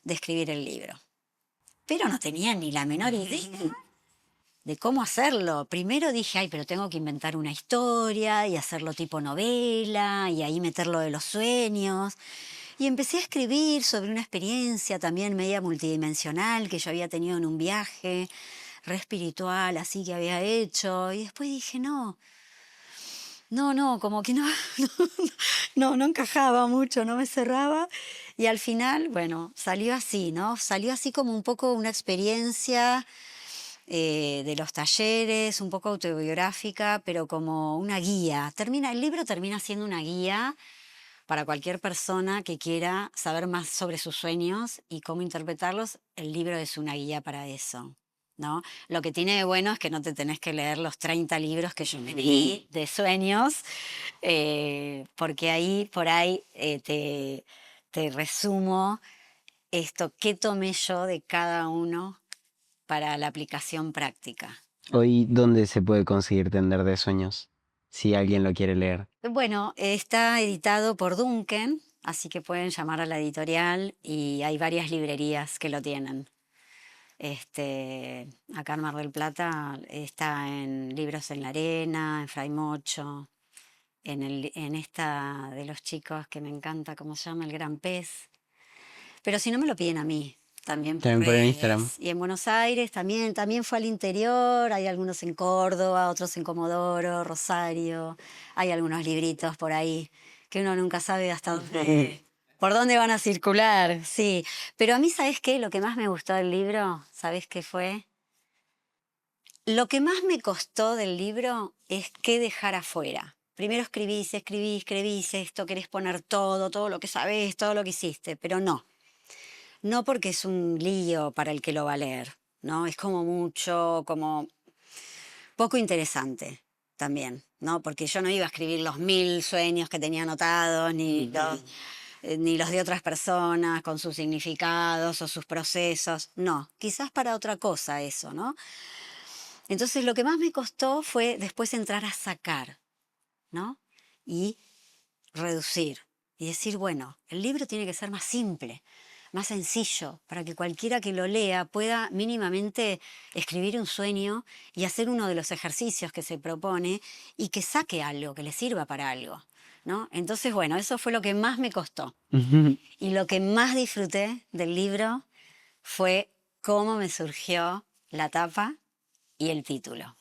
de escribir el libro. Pero no tenía ni la menor idea de cómo hacerlo. Primero dije, ay, pero tengo que inventar una historia y hacerlo tipo novela y ahí meterlo de los sueños. Y empecé a escribir sobre una experiencia también media multidimensional que yo había tenido en un viaje, re espiritual, así que había hecho. Y después dije, no, como que no, no encajaba mucho, no me cerraba. Y al final, bueno, salió así, ¿no? Salió así como un poco una experiencia de los talleres, un poco autobiográfica, pero como una guía. El libro termina siendo una guía para cualquier persona que quiera saber más sobre sus sueños y cómo interpretarlos. El libro es una guía para eso, ¿no? Lo que tiene de bueno es que no te tenés que leer los 30 libros que yo me leí de sueños, porque ahí, por ahí, te resumo esto, qué tomé yo de cada uno para la aplicación práctica. Hoy, ¿dónde se puede conseguir Tender de Sueños? Si alguien lo quiere leer. Bueno, está editado por Duncan, así que pueden llamar a la editorial y hay varias librerías que lo tienen. Acá en Mar del Plata está en Libros en la Arena, en Fray Mocho, en esta de los chicos que me encanta, ¿cómo se llama? El Gran Pez. Pero si no me lo piden a mí, también por También por el Instagram. redes. Y en Buenos Aires también fue al interior, hay algunos en Córdoba, otros en Comodoro, Rosario, hay algunos libritos por ahí que uno nunca sabe hasta dónde, por dónde van a circular, sí. Pero a mí, ¿sabes qué? Lo que más me gustó del libro, ¿sabes qué fue? Lo que más me costó del libro es qué dejar afuera. Primero escribís esto, querés poner todo lo que sabés, todo lo que hiciste, pero no. No porque es un lío para el que lo va a leer, ¿no? Es como mucho, como poco interesante también, ¿no? Porque yo no iba a escribir los 1000 sueños que tenía anotados, ni los de otras personas con sus significados o sus procesos. No, quizás para otra cosa eso, ¿no? Entonces lo que más me costó fue después entrar a sacar, ¿no? Y reducir y decir, bueno, el libro tiene que ser más simple, más sencillo, para que cualquiera que lo lea pueda mínimamente escribir un sueño y hacer uno de los ejercicios que se propone y que saque algo, que le sirva para algo, ¿no? Entonces, bueno, eso fue lo que más me costó. Y lo que más disfruté del libro fue cómo me surgió la tapa y el título.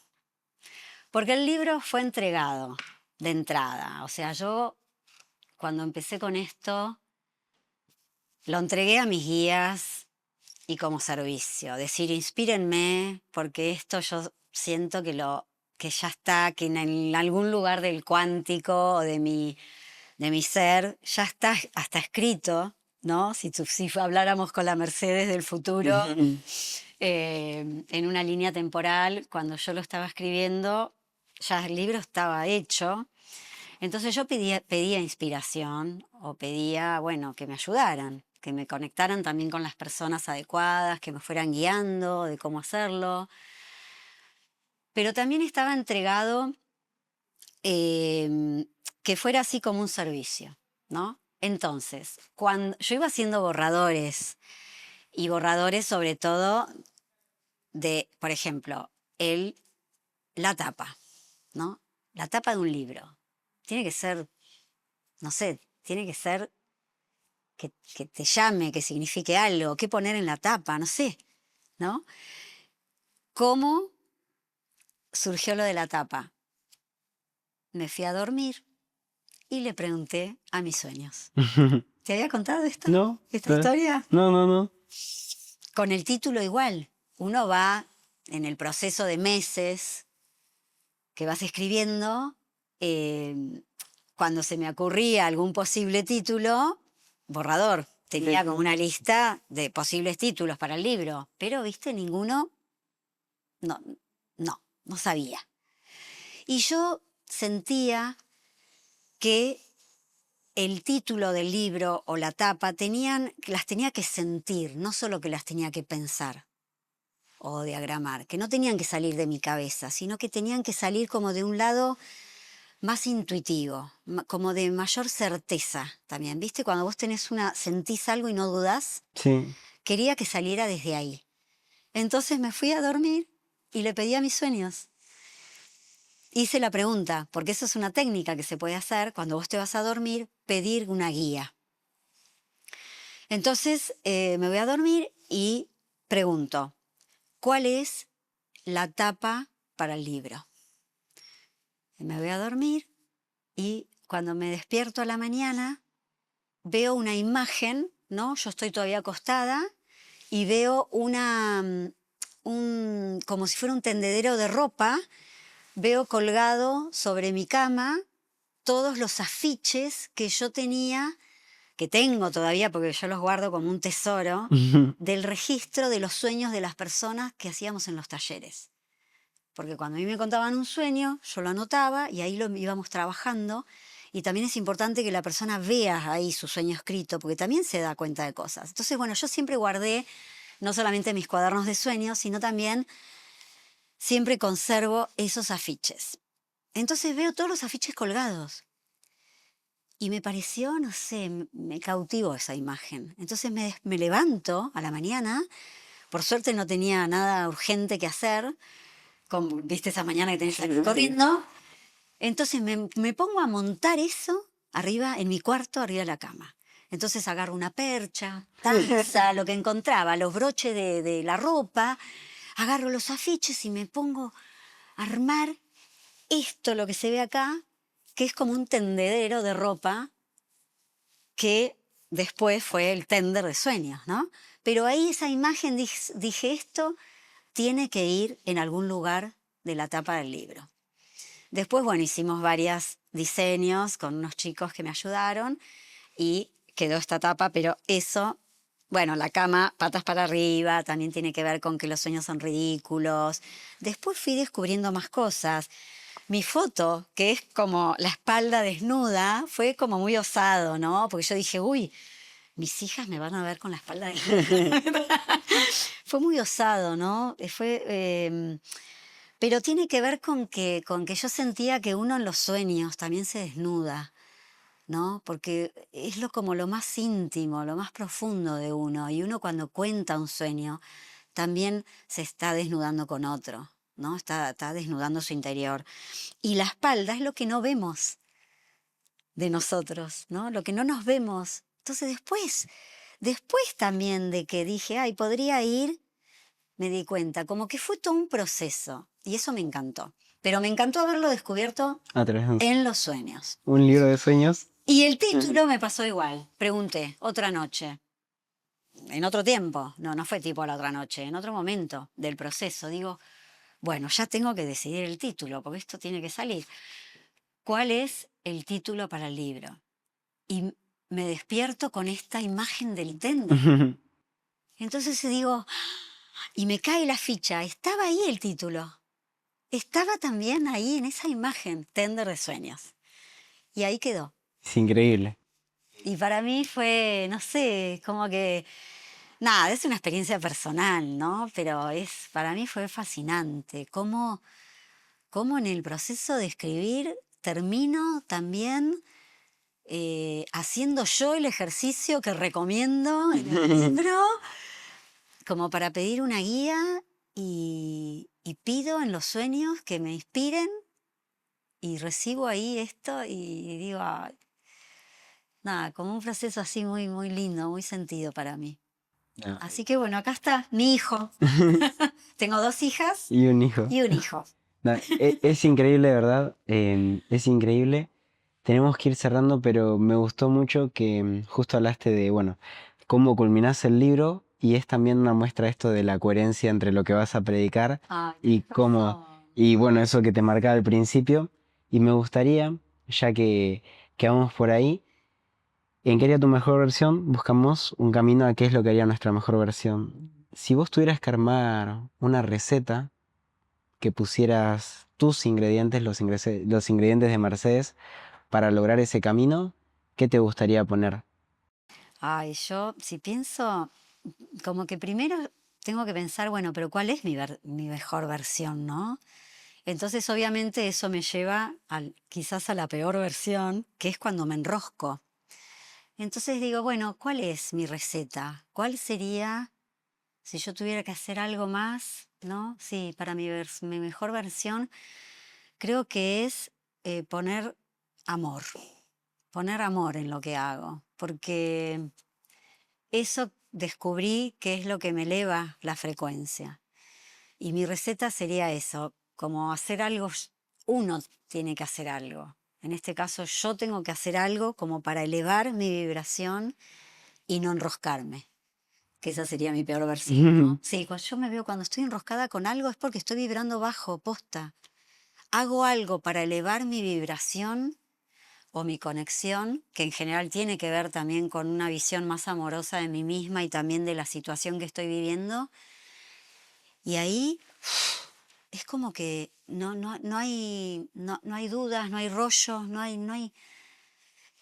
Porque el libro fue entregado de entrada. O sea, yo cuando empecé con esto, lo entregué a mis guías y como servicio. Decir, inspírenme, porque esto yo siento que ya está, que en algún lugar del cuántico o de mi ser, ya está hasta escrito, ¿no? Si habláramos con la Mercedes del futuro, en una línea temporal, cuando yo lo estaba escribiendo, ya el libro estaba hecho. Entonces yo pedía inspiración o pedía, bueno, que me ayudaran, que me conectaran también con las personas adecuadas, que me fueran guiando de cómo hacerlo. Pero también estaba entregado que fuera así como un servicio, ¿no? Entonces, cuando yo iba haciendo borradores, y borradores sobre todo de, por ejemplo, la tapa, ¿no? La tapa de un libro. Tiene que ser, no sé, tiene que ser que te llame, que signifique algo, qué poner en la tapa, no sé, ¿no? ¿Cómo surgió lo de la tapa? Me fui a dormir y le pregunté a mis sueños. ¿Te había contado esto? No, ¿Esta historia? no. Con el título igual. Uno va en el proceso de meses que vas escribiendo. Cuando se me ocurría algún posible título, borrador. Tenía como una lista de posibles títulos para el libro, pero, viste, ninguno, no, no sabía. Y yo sentía que el título del libro o la tapa las tenía que sentir, no solo que las tenía que pensar o diagramar, que no tenían que salir de mi cabeza, sino que tenían que salir como de un lado más intuitivo, como de mayor certeza también. ¿Viste? Cuando vos sentís algo y no dudás, Sí. quería que saliera desde ahí. Entonces me fui a dormir y le pedí a mis sueños. Hice la pregunta, porque eso es una técnica que se puede hacer cuando vos te vas a dormir, pedir una guía. Entonces me voy a dormir y pregunto, ¿cuál es la tapa para el libro? Me voy a dormir y cuando me despierto a la mañana veo una imagen, ¿no? Yo estoy todavía acostada y veo como si fuera un tendedero de ropa, veo colgado sobre mi cama todos los afiches que yo tenía, que tengo todavía porque yo los guardo como un tesoro, del registro de los sueños de las personas que hacíamos en los talleres. Porque cuando a mí me contaban un sueño, yo lo anotaba y ahí lo íbamos trabajando. Y también es importante que la persona vea ahí su sueño escrito, porque también se da cuenta de cosas. Entonces, bueno, yo siempre guardé no solamente mis cuadernos de sueños, sino también siempre conservo esos afiches. Entonces veo todos los afiches colgados. Y me pareció, no sé, me cautivó esa imagen. Entonces me levanto a la mañana, por suerte no tenía nada urgente que hacer, viste esa mañana que tenés que salir corriendo. Entonces me pongo a montar eso arriba, en mi cuarto, arriba de la cama. Entonces agarro una percha, taza, lo que encontraba, los broches de la ropa, agarro los afiches y me pongo a armar esto, lo que se ve acá, que es como un tendedero de ropa que después fue el tender de sueños, ¿no? Pero ahí esa imagen dije, esto tiene que ir en algún lugar de la tapa del libro. Después, bueno, hicimos varios diseños con unos chicos que me ayudaron y quedó esta tapa, pero eso, bueno, la cama, patas para arriba, también tiene que ver con que los sueños son ridículos. Después fui descubriendo más cosas. Mi foto, que es como la espalda desnuda, fue como muy osado, ¿no? Porque yo dije, uy, mis hijas me van a ver con la espalda desnuda. Fue muy osado, ¿no? Pero tiene que ver con que yo sentía que uno en los sueños también se desnuda, ¿no? Porque es como lo más íntimo, lo más profundo de uno. Y uno cuando cuenta un sueño también se está desnudando con otro, ¿no? Está desnudando su interior. Y la espalda es lo que no vemos de nosotros, ¿no? Lo que no nos vemos. Entonces después también de que dije, ay, podría ir, me di cuenta, como que fue todo un proceso. Y eso me encantó. Pero me encantó haberlo descubierto A través de en los sueños. un libro de sueños. Y el título me pasó igual. Pregunté, otra noche. En otro tiempo. No fue tipo la otra noche. En otro momento del proceso. Digo, bueno, ya tengo que decidir el título, porque esto tiene que salir. ¿Cuál es el título para el libro? Y me despierto con esta imagen del tender. Entonces digo, y me cae la ficha, estaba ahí el título. Estaba también ahí en esa imagen, tender de sueños. Y ahí quedó. Es increíble. Y para mí fue, no sé, como que, nada, es una experiencia personal, ¿no? Pero para mí fue fascinante. Cómo en el proceso de escribir termino también haciendo yo el ejercicio que recomiendo en el libro, como para pedir una guía y pido en los sueños que me inspiren y recibo ahí esto y digo, "Ay", nada, como un proceso así muy, muy lindo, muy sentido para mí. Ah. Así que bueno, acá está mi hijo. Tengo 2 hijas Y un hijo. y un hijo. No, es increíble, ¿verdad? Es increíble. Tenemos que ir cerrando, pero me gustó mucho que justo hablaste de, bueno, cómo culminás el libro y es también una muestra esto de la coherencia entre lo que vas a predicar Ay, y tenés cómo, razón. y bueno, eso que te marcaba al principio. Y me gustaría, ya que vamos por ahí, en qué haría tu mejor versión, buscamos un camino a qué es lo que haría nuestra mejor versión. Si vos tuvieras que armar una receta, que pusieras tus ingredientes, los ingredientes de Mercedes, para lograr ese camino, ¿qué te gustaría poner? Ay, yo si pienso, como que primero tengo que pensar, bueno, pero ¿cuál es mi mejor versión, no? Entonces, obviamente, eso me lleva quizás a la peor versión, que es cuando me enrosco. Entonces digo, bueno, ¿cuál es mi receta? ¿Cuál sería Si yo tuviera que hacer algo más, ¿no? Sí, para mi mejor versión, creo que es amor, poner amor en lo que hago, porque eso descubrí que es lo que me eleva la frecuencia. Y mi receta sería eso, como hacer algo, uno tiene que hacer algo. En este caso yo tengo que hacer algo como para elevar mi vibración y no enroscarme, que esa sería mi peor versión, ¿no? Sí, cuando yo me veo cuando estoy enroscada con algo es porque estoy vibrando bajo, posta. Hago algo para elevar mi vibración o mi conexión, que en general tiene que ver también con una visión más amorosa de mí misma y también de la situación que estoy viviendo. Y ahí es como que no hay dudas, no hay rollos,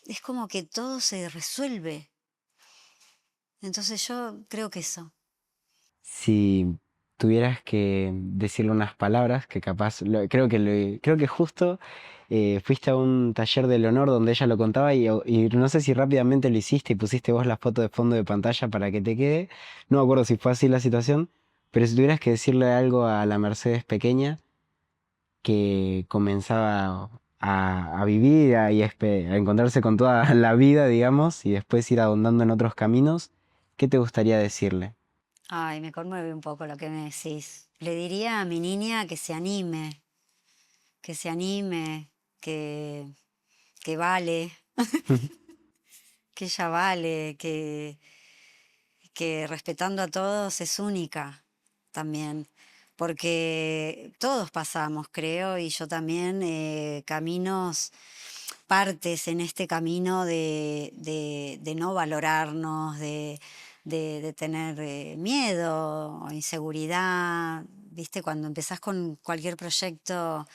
es como que todo se resuelve. Entonces yo creo que eso. Si tuvieras que decirle unas palabras que capaz, creo que justo fuiste a un taller de Leonor donde ella lo contaba y no sé si rápidamente lo hiciste y pusiste vos la foto de fondo de pantalla para que te quede. No me acuerdo si fue así la situación, pero si tuvieras que decirle algo a la Mercedes pequeña que comenzaba a vivir a encontrarse con toda la vida, digamos, y después ir ahondando en otros caminos, ¿qué te gustaría decirle? Ay, me conmueve un poco lo que me decís. Le diría a mi niña que se anime, que vale, que ella vale, que respetando a todos es única también, porque todos pasamos, creo, y yo también, caminos, partes en este camino de no valorarnos, de tener miedo o inseguridad, ¿viste? Cuando empezás con cualquier proyecto,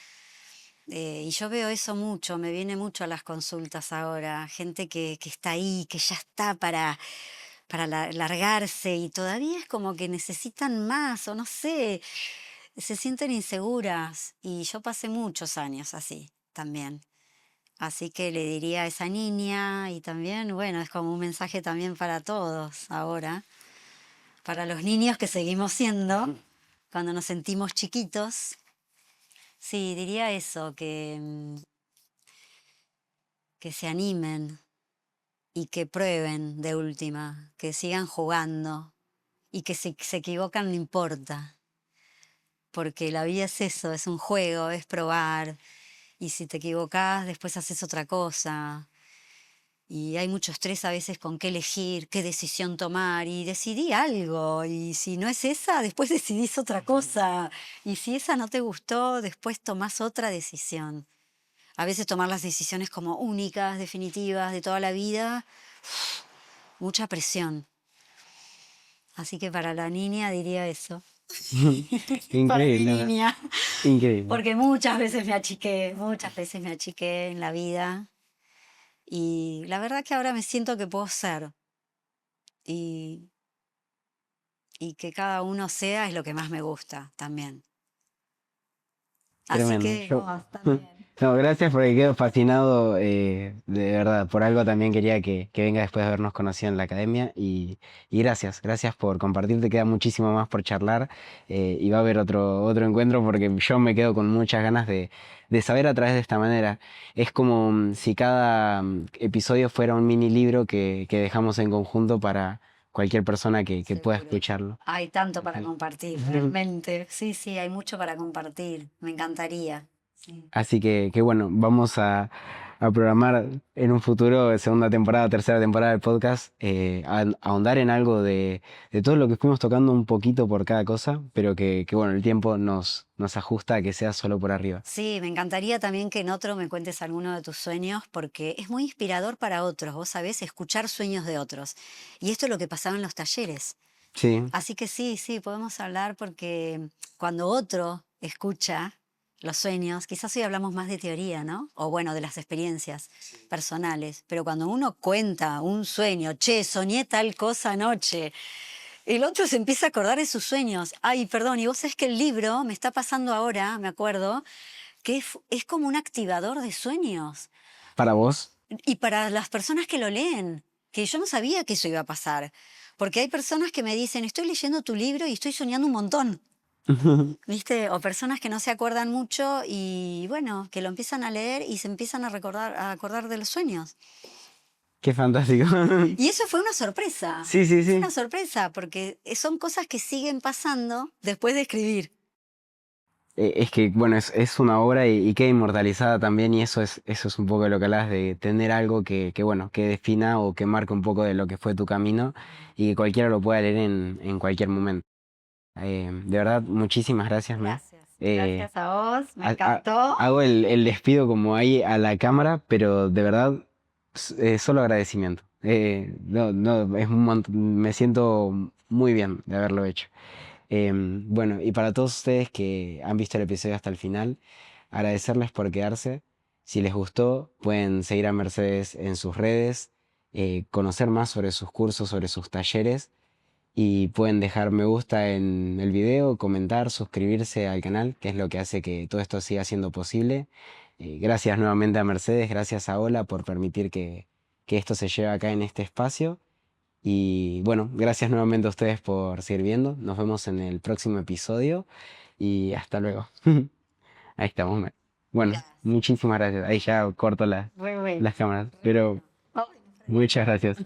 y yo veo eso mucho, me viene mucho a las consultas ahora, gente que está ahí, que ya está para largarse y todavía es como que necesitan más o no sé, se sienten inseguras y yo pasé muchos años así también. Así que le diría a esa niña y también, bueno, es como un mensaje también para todos ahora, para los niños que seguimos siendo, cuando nos sentimos chiquitos. Sí, diría eso, que se animen y que prueben de última, que sigan jugando y que si se equivocan no importa, porque la vida es eso, es un juego, es probar, y si te equivocás después haces otra cosa, y hay mucho estrés a veces con qué elegir, qué decisión tomar, y decidí algo, y si no es esa, después decidís otra cosa, y si esa no te gustó, después tomás otra decisión. A veces tomar las decisiones como únicas, definitivas, de toda la vida, mucha presión. Así que para la niña diría eso. Para mi Increíble, ¿no? niña. Increíble. Porque muchas veces me achiqué en la vida. Y la verdad que ahora me siento que puedo ser. Y, y que cada uno sea es lo que más me gusta también. Así Tremendo. que vos también. No, gracias porque quedo fascinado, de verdad. Por algo también quería que venga después de habernos conocido en la academia y gracias por compartir. Te queda muchísimo más por charlar y va a haber otro encuentro porque yo me quedo con muchas ganas de saber a través de esta manera. Es como si cada episodio fuera un mini libro que dejamos en conjunto para cualquier persona que pueda Seguro. escucharlo. Hay tanto para compartir, realmente. Sí, sí, hay mucho para compartir. Me encantaría. Sí. Así que bueno, vamos a programar en un futuro, segunda temporada, tercera temporada del podcast, ahondar en algo de todo lo que fuimos tocando un poquito por cada cosa, pero que bueno, el tiempo nos ajusta a que sea solo por arriba. Sí, me encantaría también que en otro me cuentes alguno de tus sueños porque es muy inspirador para otros, vos sabés, escuchar sueños de otros. Y esto es lo que pasaba en los talleres. Sí, Así que sí, sí, podemos hablar porque cuando otro escucha los sueños, quizás hoy hablamos más de teoría, ¿no? O bueno, de las experiencias personales, pero cuando uno cuenta un sueño, che, soñé tal cosa anoche, el otro se empieza a acordar de sus sueños. Ay, perdón, y vos sabés que el libro me está pasando ahora, me acuerdo, que es como un activador de sueños. para vos. Y para las personas que lo leen, que yo no sabía que eso iba a pasar, Porque hay personas que me dicen, estoy leyendo tu libro y estoy soñando un montón, ¿viste? O personas que no se acuerdan mucho y bueno, que lo empiezan a leer y se empiezan a acordar de los sueños. Qué fantástico. Y eso fue una sorpresa. Sí, sí, Fue sí. una sorpresa porque son cosas que siguen pasando después de escribir. Es que, bueno, es una obra y queda inmortalizada también y eso es un poco lo que hablas de tener algo bueno, que defina o que marque un poco de lo que fue tu camino y que cualquiera lo pueda leer en cualquier momento. De verdad, muchísimas gracias, Mel. Gracias. Eh, Gracias a vos, me ha- ha- encantó. Hago el despido como ahí a la cámara, pero de verdad, solo agradecimiento. No, no, me siento muy bien de haberlo hecho. Bueno, y para todos ustedes que han visto el episodio hasta el final, agradecerles por quedarse. Si les gustó, pueden seguir a Mercedes en sus redes, conocer más sobre sus cursos, sobre sus talleres y pueden dejar me gusta en el video, comentar, suscribirse al canal, que es lo que hace que todo esto siga siendo posible. Gracias nuevamente a Mercedes, gracias a Ola por permitir que esto se lleve acá en este espacio. Y bueno, gracias nuevamente a ustedes por seguir viendo. Nos vemos en el próximo episodio y hasta luego. Ahí estamos. Bueno, Gracias. muchísimas gracias. Ahí ya corto Muy bueno. las cámaras, pero Ay, muchas gracias.